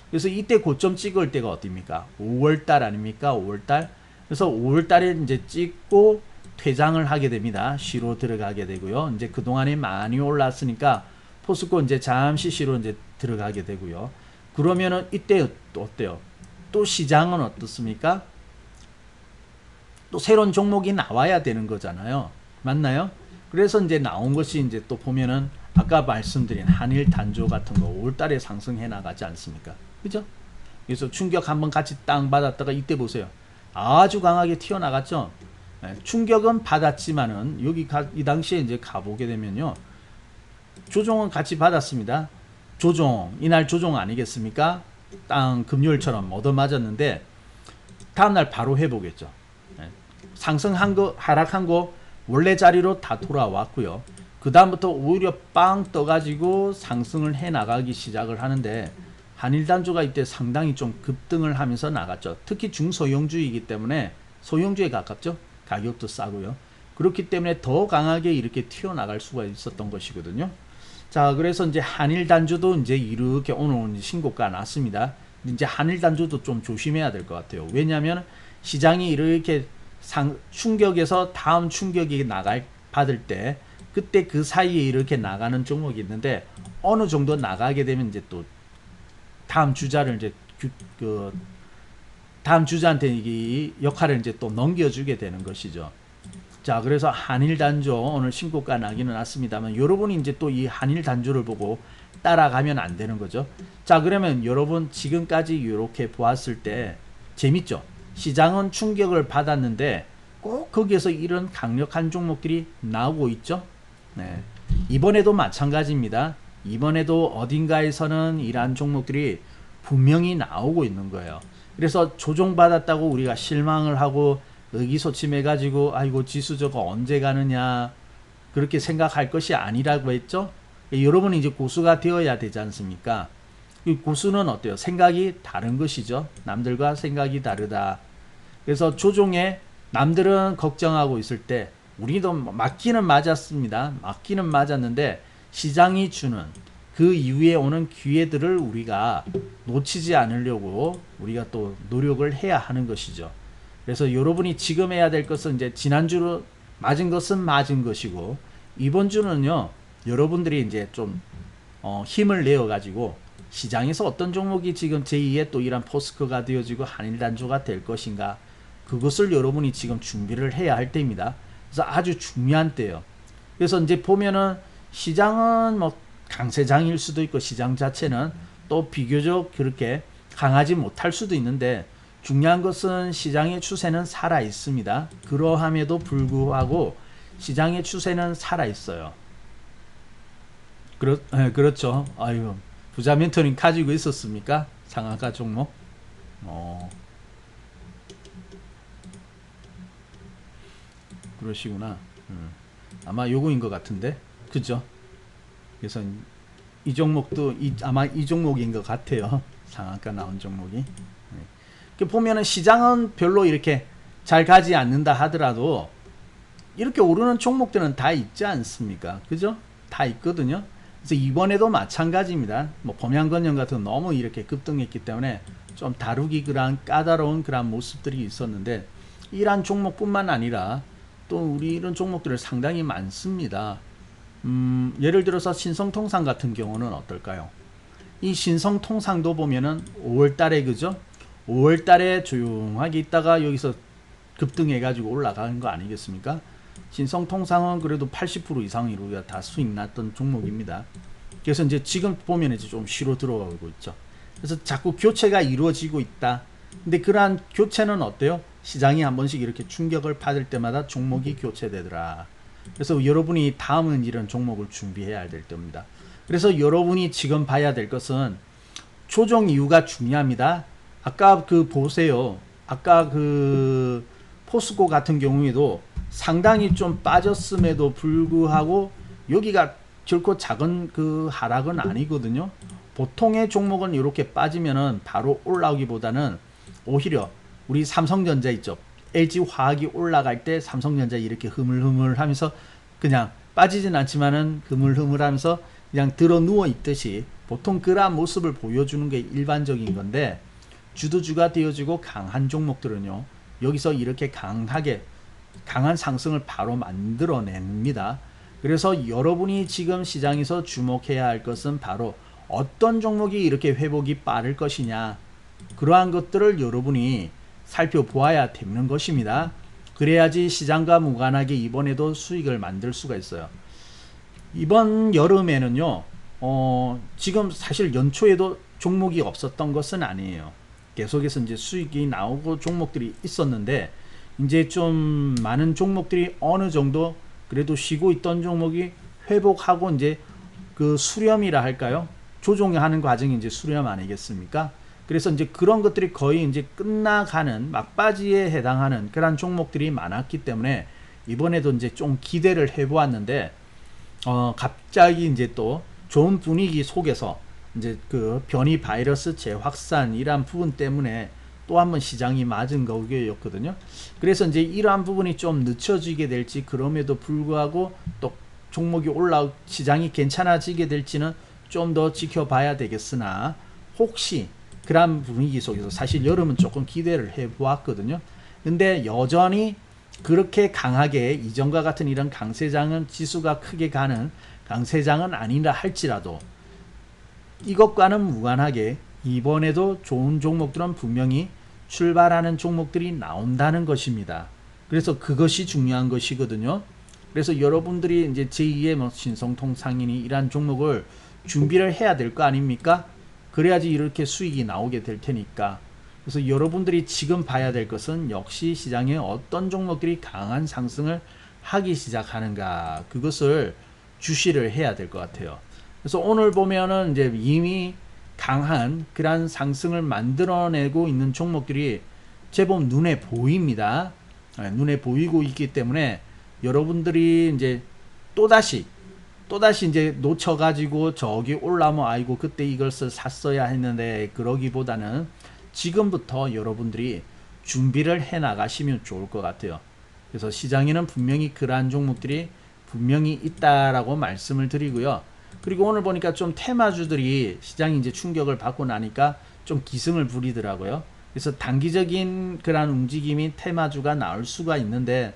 그래서 이때 고점 찍을 때가 어디입니까? 5월달 아닙니까? 5월달. 그래서 5월달에 이제 찍고 퇴장을 하게 됩니다. 시로 들어가게 되고요. 이제 그 동안에 많이 올랐으니까 포스코 이제 잠시 시로 이제 들어가게 되고요. 그러면은 이때 또 어때요? 또 시장은 어떻습니까? 또 새로운 종목이 나와야 되는 거잖아요. 맞나요? 그래서 이제 나온 것이 이제 또 보면은 아까 말씀드린 한일 단조 같은 거 5월달에 상승해 나가지 않습니까? 그죠? 그래서 충격 한번 같이 땅 받았다가 이때 보세요. 아주 강하게 튀어나갔죠. 네, 충격은 받았지만은 여기 이 당시에 이제 가보게 되면요. 조종은 같이 받았습니다. 조종, 이날 조종 아니겠습니까? 땅 금요일처럼 얻어맞았는데 다음날 바로 회복했죠. 네, 상승한 거, 하락한 거 원래 자리로 다 돌아왔고요. 그 다음부터 오히려 빵 떠가지고 상승을 해 나가기 시작을 하는데 한일단조가 이때 상당히 좀 급등을 하면서 나갔죠. 특히 중소형주이기 때문에 소형주에 가깝죠. 가격도 싸고요. 그렇기 때문에 더 강하게 이렇게 튀어나갈 수가 있었던 것이거든요. 자, 그래서 이제 한일단조도 이제 이렇게 오늘 신고가 났습니다. 이제 한일단조도 좀 조심해야 될 것 같아요. 왜냐하면 시장이 이렇게 충격에서 다음 충격이 받을 때 그때 그 사이에 이렇게 나가는 종목이 있는데 어느 정도 나가게 되면 이제 또 다음 주자를 이제 다음 주자한테 이 역할을 이제 또 넘겨주게 되는 것이죠. 자, 그래서 한일 단조 오늘 신고가 나기는 났습니다만 여러분이 이제 또 이 한일 단조를 보고 따라가면 안 되는 거죠. 자, 그러면 여러분 지금까지 이렇게 보았을 때 재밌죠? 시장은 충격을 받았는데 꼭 거기에서 이런 강력한 종목들이 나오고 있죠. 네. 이번에도 마찬가지입니다. 이번에도 어딘가에서는 이러한 종목들이 분명히 나오고 있는 거예요. 그래서 조종받았다고 우리가 실망을 하고 의기소침해 가지고 아이고 지수 저거 언제 가느냐 그렇게 생각할 것이 아니라고 했죠. 여러분이 이제 고수가 되어야 되지 않습니까? 이 고수는 어때요? 생각이 다른 것이죠. 남들과 생각이 다르다. 그래서 조종에 남들은 걱정하고 있을 때 우리도 맞기는 맞았습니다. 맞기는 맞았는데 시장이 주는 그 이후에 오는 기회들을 우리가 놓치지 않으려고 우리가 또 노력을 해야 하는 것이죠. 그래서 여러분이 지금 해야 될 것은 이제 지난주로 맞은 것은 맞은 것이고 이번 주는요 여러분들이 이제 좀 힘을 내어 가지고 시장에서 어떤 종목이 지금 제2의 또 이런 포스코가 되어지고 한일단조가 될 것인가 그것을 여러분이 지금 준비를 해야 할 때입니다. 그래서 아주 중요한 때예요. 그래서 이제 보면은 시장은 뭐 강세장일 수도 있고 시장 자체는 또 비교적 그렇게 강하지 못할 수도 있는데 중요한 것은 시장의 추세는 살아 있습니다. 그러함에도 불구하고 시장의 추세는 살아 있어요. 그렇죠. 아유, 부자 멘토링 가지고 있었습니까? 상한가 종목? 그러시구나. 아마 요거인 것 같은데, 그죠? 그래서 이 종목도 아마 이 종목인 것 같아요. 상한가 나온 종목이. 보면은 시장은 별로 이렇게 잘 가지 않는다 하더라도 이렇게 오르는 종목들은 다 있지 않습니까? 그죠? 다 있거든요. 그래서 이번에도 마찬가지입니다. 뭐 범양건영 같은 너무 이렇게 급등했기 때문에 좀 다루기 그런 까다로운 그런 모습들이 있었는데, 이러한 종목뿐만 아니라 또 우리 이런 종목들을 상당히 많습니다. 예를 들어서 신성통상 같은 경우는 어떨까요? 이 신성통상도 보면은 5월달에 그죠? 5월달에 조용하게 있다가 여기서 급등해가지고 올라가는 거 아니겠습니까? 신성통상은 그래도 80% 이상 우리가 다 수익 났던 종목입니다. 그래서 이제 지금 보면 이제 좀 쉬로 들어가고 있죠. 그래서 자꾸 교체가 이루어지고 있다. 근데 그러한 교체는 어때요? 시장이 한 번씩 이렇게 충격을 받을 때마다 종목이 교체되더라. 그래서 여러분이 다음은 이런 종목을 준비해야 될 때입니다. 그래서 여러분이 지금 봐야 될 것은 조정 이유가 중요합니다. 아까 그 보세요. 아까 그 포스코 같은 경우에도 상당히 좀 빠졌음에도 불구하고 여기가 결코 작은 그 하락은 아니거든요. 보통의 종목은 이렇게 빠지면은 바로 올라오기보다는 오히려 우리 삼성전자 있죠. LG화학이 올라갈 때 삼성전자 이렇게 흐물흐물 하면서 그냥 빠지진 않지만은 흐물흐물 하면서 그냥 들어 누워 있듯이 보통 그러한 모습을 보여주는 게 일반적인 건데, 주도주가 되어지고 강한 종목들은요, 여기서 이렇게 강한 상승을 바로 만들어냅니다. 그래서 여러분이 지금 시장에서 주목해야 할 것은 바로 어떤 종목이 이렇게 회복이 빠를 것이냐, 그러한 것들을 여러분이 살펴보아야 되는 것입니다. 그래야지 시장과 무관하게 이번에도 수익을 만들 수가 있어요. 이번 여름에는요, 지금 사실 연초에도 종목이 없었던 것은 아니에요. 계속해서 이제 수익이 나오고 종목들이 있었는데, 이제 좀 많은 종목들이 어느 정도 그래도 쉬고 있던 종목이 회복하고 이제 그 수렴이라 할까요? 조정하는 과정이 이제 수렴 아니겠습니까? 그래서 이제 그런 것들이 거의 이제 끝나가는 막바지에 해당하는 그런 종목들이 많았기 때문에 이번에도 이제 좀 기대를 해보았는데, 갑자기 이제 또 좋은 분위기 속에서 이제 그 변이 바이러스 재확산 이러한 부분 때문에 또 한번 시장이 맞은 거였거든요. 그래서 이제 이러한 부분이 좀 늦춰지게 될지, 그럼에도 불구하고 또 종목이 시장이 괜찮아지게 될지는 좀 더 지켜봐야 되겠으나, 혹시 그런 분위기 속에서 사실 여름은 조금 기대를 해보았거든요. 근데 여전히 그렇게 강하게 이전과 같은 이런 강세장은 지수가 크게 가는 강세장은 아니라 할지라도 이것과는 무관하게 이번에도 좋은 종목들은 분명히 출발하는 종목들이 나온다는 것입니다. 그래서 그것이 중요한 것이거든요. 그래서 여러분들이 이제 제2의 뭐 신성통상이니 이러한 종목을 준비를 해야 될 거 아닙니까? 그래야지 이렇게 수익이 나오게 될 테니까. 그래서 여러분들이 지금 봐야 될 것은 역시 시장에 어떤 종목들이 강한 상승을 하기 시작하는가, 그것을 주시를 해야 될 것 같아요. 그래서 오늘 보면은 이제 이미 강한 그런 상승을 만들어내고 있는 종목들이 제법 눈에 보입니다. 눈에 보이고 있기 때문에 여러분들이 이제 또다시 이제 놓쳐가지고 저기 올라오면 아이고 그때 이것을 샀어야 했는데, 그러기보다는 지금부터 여러분들이 준비를 해 나가시면 좋을 것 같아요. 그래서 시장에는 분명히 그러한 종목들이 분명히 있다라고 말씀을 드리고요. 그리고 오늘 보니까 좀 테마주들이 시장이 이제 충격을 받고 나니까 좀 기승을 부리더라고요. 그래서 단기적인 그런 움직임이 테마주가 나올 수가 있는데,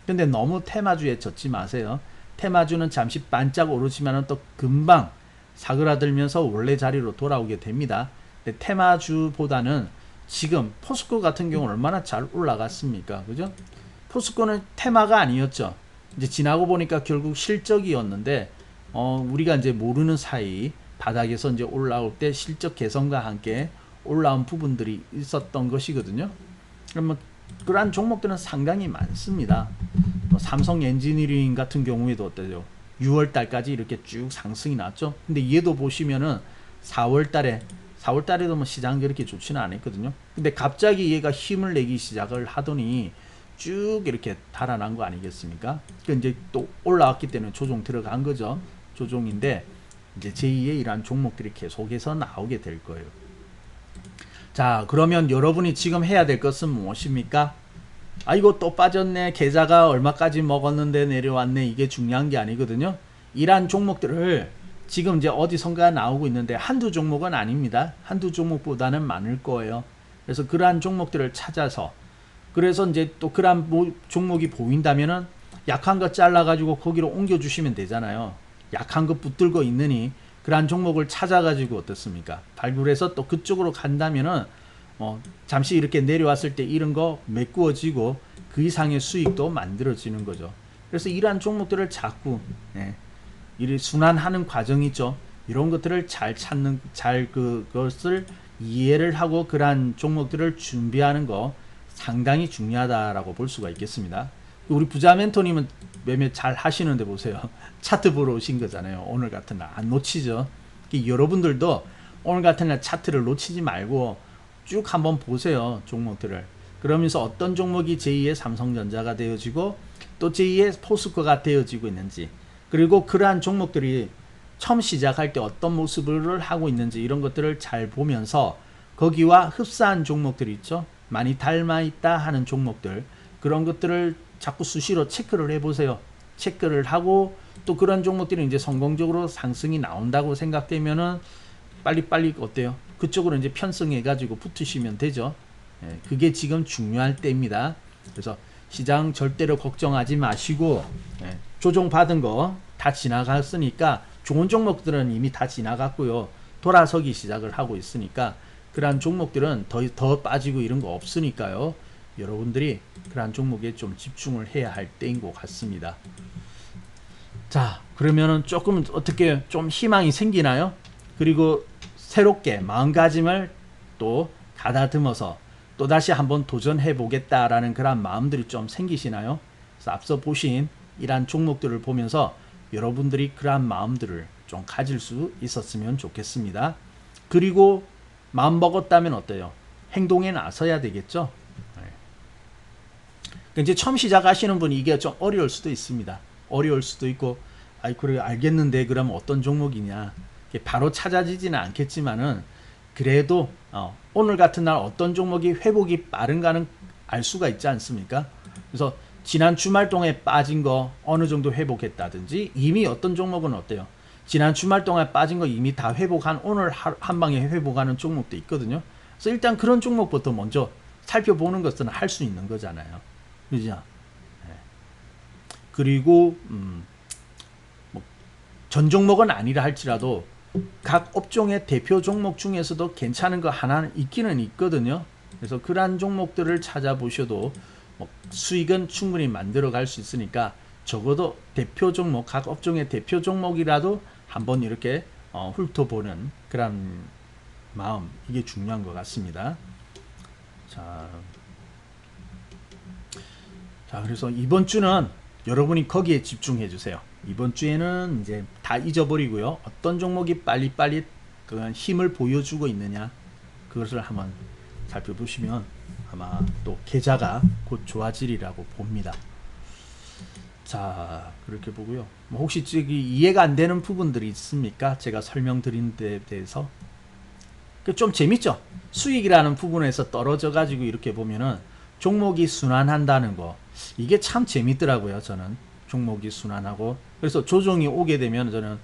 근데 너무 테마주에 젖지 마세요. 테마주는 잠시 반짝 오르지만 또 금방 사그라들면서 원래 자리로 돌아오게 됩니다. 근데 테마주보다는 지금 포스코 같은 경우는 얼마나 잘 올라갔습니까? 그죠? 포스코는 테마가 아니었죠. 이제 지나고 보니까 결국 실적이었는데, 우리가 이제 모르는 사이 바닥에서 이제 올라올 때 실적 개선과 함께 올라온 부분들이 있었던 것이거든요. 그러면 그러한 종목들은 상당히 많습니다. 삼성 엔지니어링 같은 경우에도 어때요? 6월 달까지 이렇게 쭉 상승이 났죠. 근데 얘도 보시면은 4월 달에도 뭐 시장 그렇게 좋지는 않았거든요. 근데 갑자기 얘가 힘을 내기 시작을 하더니 쭉 이렇게 달아난 거 아니겠습니까? 그 이제 또 올라왔기 때문에 조정 들어간 거죠. 조정인데 이제 제2의 이러한 종목들이 계속해서 나오게 될 거예요. 자, 그러면 여러분이 지금 해야 될 것은 무엇입니까? 이거 또 빠졌네. 계좌가 얼마까지 먹었는데 내려왔네. 이게 중요한 게 아니거든요. 이러한 종목들을 지금 이제 어디선가 나오고 있는데 한두 종목은 아닙니다. 한두 종목보다는 많을 거예요. 그래서 그러한 종목들을 찾아서, 그래서 이제 또 그러한 종목이 보인다면은 약한 거 잘라가지고 거기로 옮겨주시면 되잖아요. 약한 거 붙들고 있느니 그러한 종목을 찾아가지고 어떻습니까? 발굴해서 또 그쪽으로 간다면은 잠시 이렇게 내려왔을 때 이런 거 메꾸어지고 그 이상의 수익도 만들어지는 거죠. 그래서 이러한 종목들을 자꾸 이 순환하는 과정이죠. 이런 것들을 잘 찾는, 그것을 이해를 하고 그러한 종목들을 준비하는 거 상당히 중요하다라고 볼 수가 있겠습니다. 우리 부자 멘토님은 매매 잘 하시는데 보세요. 차트 보러 오신 거잖아요. 오늘 같은 날 안 놓치죠. 여러분들도 오늘 같은 날 차트를 놓치지 말고 쭉 한번 보세요. 종목들을. 그러면서 어떤 종목이 제2의 삼성전자가 되어지고 또 제2의 포스코가 되어지고 있는지, 그리고 그러한 종목들이 처음 시작할 때 어떤 모습을 하고 있는지 이런 것들을 잘 보면서 거기와 흡사한 종목들이 있죠. 많이 닮아 있다 하는 종목들, 그런 것들을 자꾸 수시로 체크를 해보세요. 체크를 하고 또 그런 종목들이 이제 성공적으로 상승이 나온다고 생각되면은 빨리빨리 어때요? 그쪽으로 이제 편성해 가지고 붙으시면 되죠. 그게 지금 중요할 때입니다. 그래서 시장 절대로 걱정하지 마시고 조정 받은 거 다 지나갔으니까 좋은 종목들은 이미 다 지나갔고요. 돌아서기 시작을 하고 있으니까 그러한 종목들은 더 빠지고 이런 거 없으니까요. 여러분들이 그러한 종목에 좀 집중을 해야 할 때인 것 같습니다. 자, 그러면은 조금 어떻게 좀 희망이 생기나요? 그리고 새롭게 마음가짐을 또 가다듬어서 또다시 한번 도전해 보겠다라는 그런 마음들이 좀 생기시나요? 그래서 앞서 보신 이러한 종목들을 보면서 여러분들이 그러한 마음들을 좀 가질 수 있었으면 좋겠습니다. 그리고 마음 먹었다면 어때요? 행동에 나서야 되겠죠? 이제 처음 시작하시는 분이 이게 좀 어려울 수도 있습니다. 어려울 수도 있고, 그래 알겠는데 그럼 어떤 종목이냐? 바로 찾아지지는 않겠지만은 그래도 오늘 같은 날 어떤 종목이 회복이 빠른가는 알 수가 있지 않습니까? 그래서 지난 주말 동안에 빠진 거 어느 정도 회복했다든지, 이미 어떤 종목은 어때요? 지난 주말 동안에 빠진 거 이미 다 회복한, 오늘 한 방에 회복하는 종목도 있거든요. 그래서 일단 그런 종목부터 먼저 살펴보는 것은 할 수 있는 거잖아요. 그죠? 그리고 전 종목은 아니라 할지라도 각 업종의 대표 종목 중에서도 괜찮은 거 하나는 있기는 있거든요. 그래서 그러한 종목들을 찾아보셔도 수익은 충분히 만들어 갈 수 있으니까 적어도 대표 종목, 각 업종의 대표 종목이라도 한번 이렇게 훑어보는 그런 마음, 이게 중요한 것 같습니다. 자, 그래서 이번 주는 여러분이 거기에 집중해 주세요. 이번 주에는 이제 다 잊어버리고요. 어떤 종목이 빨리빨리 그런 힘을 보여주고 있느냐, 그것을 한번 살펴보시면 아마 또 계좌가 곧 좋아지리라고 봅니다. 자, 그렇게 보고요. 혹시 저기 이해가 안 되는 부분들이 있습니까? 제가 설명드린 데 대해서. 좀 재밌죠? 수익이라는 부분에서 떨어져 가지고 이렇게 보면은 종목이 순환한다는 거, 이게 참 재밌더라고요. 저는 종목이 순환하고, 그래서 조정이 오게 되면 저는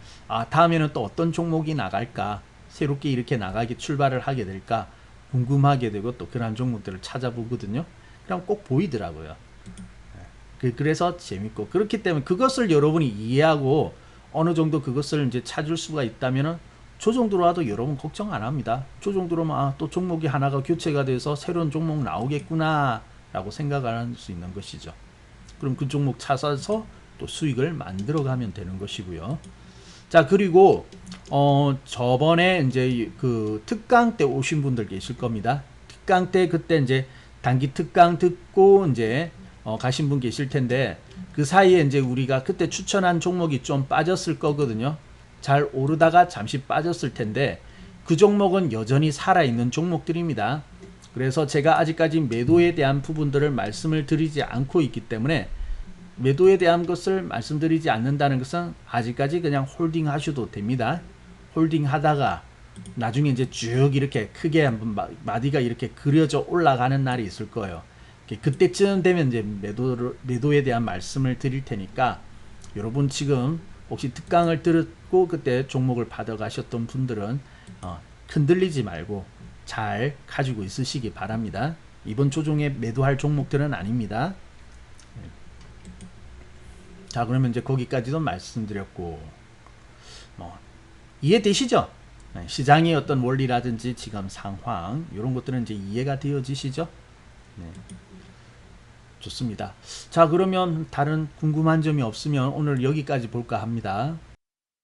다음에는 또 어떤 종목이 나갈까, 새롭게 이렇게 나가게 출발을 하게 될까 궁금하게 되고 또 그런 종목들을 찾아보거든요. 그럼 꼭 보이더라고요. 그래서 재밌고, 그렇기 때문에 그것을 여러분이 이해하고 어느 정도 그것을 이제 찾을 수가 있다면은 조정 들어와도 여러분 걱정 안 합니다. 조정 들어오면 또 종목이 하나가 교체가 돼서 새로운 종목 나오겠구나 라고 생각을 할 수 있는 것이죠. 그럼 그 종목 찾아서 또 수익을 만들어 가면 되는 것이고요. 자, 그리고 저번에 이제 그 특강 때 오신 분들 계실 겁니다. 특강 때 그때 이제 단기 특강 듣고 이제 가신 분 계실 텐데, 그 사이에 이제 우리가 그때 추천한 종목이 좀 빠졌을 거거든요. 잘 오르다가 잠시 빠졌을 텐데 그 종목은 여전히 살아있는 종목들입니다. 그래서 제가 아직까지 매도에 대한 부분들을 말씀을 드리지 않고 있기 때문에, 매도에 대한 것을 말씀드리지 않는다는 것은 아직까지 그냥 홀딩 하셔도 됩니다. 홀딩 하다가 나중에 이제 쭉 이렇게 크게 한번 마디가 이렇게 그려져 올라가는 날이 있을 거예요. 그때쯤 되면 이제 매도에 대한 말씀을 드릴 테니까 여러분 지금 혹시 특강을 들었고 그때 종목을 받아가셨던 분들은 흔들리지 말고 잘 가지고 있으시기 바랍니다. 이번 조종에 매도할 종목들은 아닙니다. 자, 그러면 이제 거기까지도 말씀드렸고 이해되시죠? 시장의 어떤 원리라든지 지금 상황 이런 것들은 이제 이해가 되어지시죠? 네. 좋습니다. 자, 그러면 다른 궁금한 점이 없으면 오늘 여기까지 볼까 합니다.